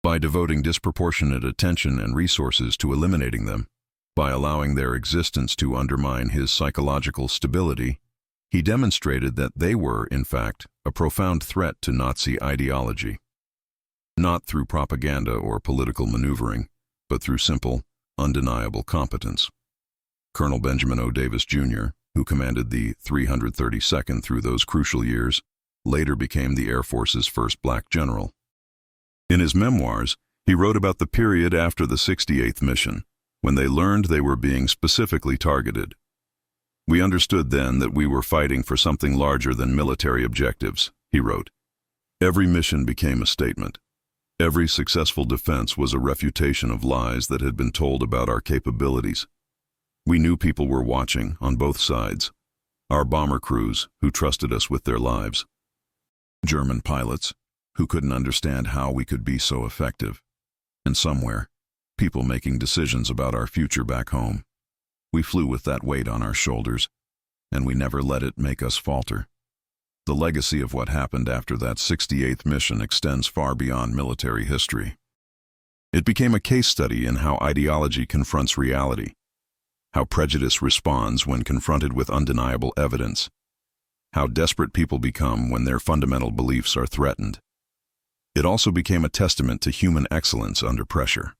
By devoting disproportionate attention and resources to eliminating them, by allowing their existence to undermine his psychological stability, he demonstrated that they were, in fact, a profound threat to Nazi ideology. Not through propaganda or political maneuvering, but through simple, undeniable competence. Colonel Benjamin O. Davis, Jr., who commanded the 332nd through those crucial years, later became the Air Force's first black general. In his memoirs, he wrote about the period after the 68th mission, when they learned they were being specifically targeted. "We understood then that we were fighting for something larger than military objectives," he wrote. "Every mission became a statement. Every successful defense was a refutation of lies that had been told about our capabilities. We knew people were watching on both sides. Our bomber crews, who trusted us with their lives. German pilots, who couldn't understand how we could be so effective. And somewhere, people making decisions about our future back home. We flew with that weight on our shoulders, and we never let it make us falter." The legacy of what happened after that 68th mission extends far beyond military history. It became a case study in how ideology confronts reality, how prejudice responds when confronted with undeniable evidence, how desperate people become when their fundamental beliefs are threatened. It also became a testament to human excellence under pressure.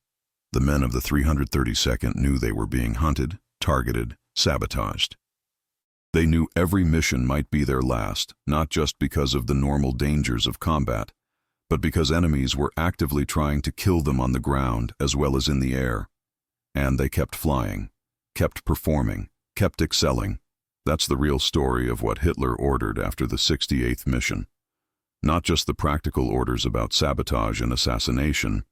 The men of the 332nd knew they were being hunted, targeted, sabotaged. They knew every mission might be their last, not just because of the normal dangers of combat, but because enemies were actively trying to kill them on the ground as well as in the air. And they kept flying, kept performing, kept excelling. That's the real story of what Hitler ordered after the 68th mission. Not just the practical orders about sabotage and assassination,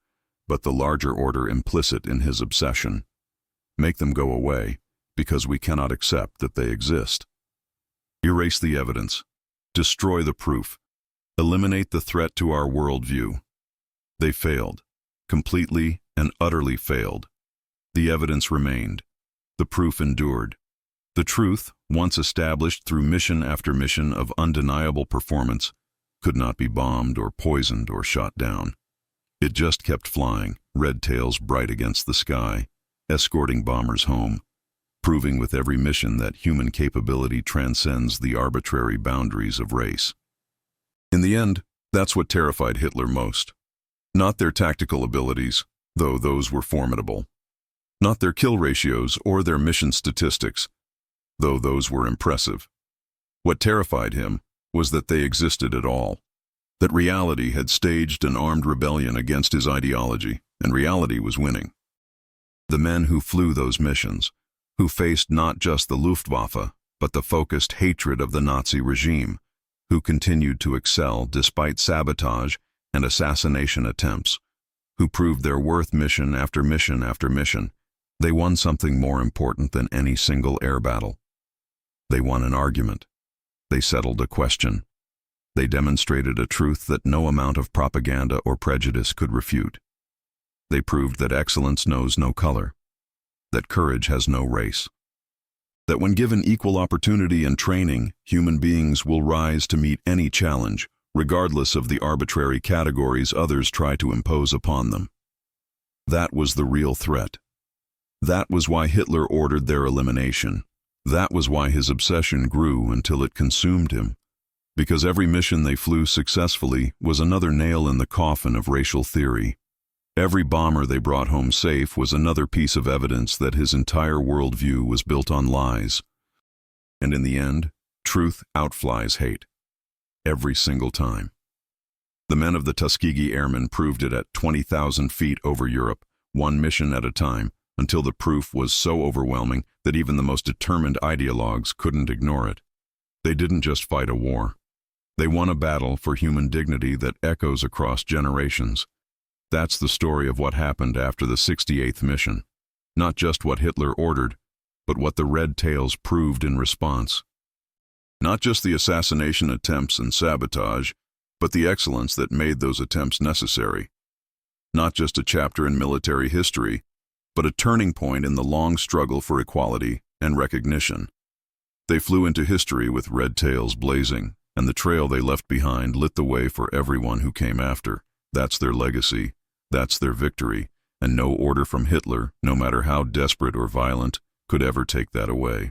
but the larger order implicit in his obsession. Make them go away, because we cannot accept that they exist. Erase the evidence. Destroy the proof. Eliminate the threat to our worldview. They failed. Completely and utterly failed. The evidence remained. The proof endured. The truth, once established through mission after mission of undeniable performance, could not be bombed or poisoned or shot down. It just kept flying, red tails bright against the sky, escorting bombers home, proving with every mission that human capability transcends the arbitrary boundaries of race. In the end, that's what terrified Hitler most. Not their tactical abilities, though those were formidable. Not their kill ratios or their mission statistics, though those were impressive. What terrified him was that they existed at all. That reality had staged an armed rebellion against his ideology, and reality was winning. The men who flew those missions, who faced not just the Luftwaffe, but the focused hatred of the Nazi regime, who continued to excel despite sabotage and assassination attempts, who proved their worth mission after mission after mission, they won something more important than any single air battle. They won an argument. They settled a question. They demonstrated a truth that no amount of propaganda or prejudice could refute. They proved that excellence knows no color, that courage has no race, that when given equal opportunity and training, human beings will rise to meet any challenge, regardless of the arbitrary categories others try to impose upon them. That was the real threat. That was why Hitler ordered their elimination. That was why his obsession grew until it consumed him. Because every mission they flew successfully was another nail in the coffin of racial theory. Every bomber they brought home safe was another piece of evidence that his entire worldview was built on lies. And in the end, truth outflies hate. Every single time. The men of the Tuskegee Airmen proved it at 20,000 feet over Europe, one mission at a time, until the proof was so overwhelming that even the most determined ideologues couldn't ignore it. They didn't just fight a war. They won a battle for human dignity that echoes across generations. That's the story of what happened after the 68th mission. Not just what Hitler ordered, but what the Red Tails proved in response. Not just the assassination attempts and sabotage, but the excellence that made those attempts necessary. Not just a chapter in military history, but a turning point in the long struggle for equality and recognition. They flew into history with red tails blazing, and the trail they left behind lit the way for everyone who came after. That's their legacy. That's their victory, and no order from Hitler, no matter how desperate or violent, could ever take that away.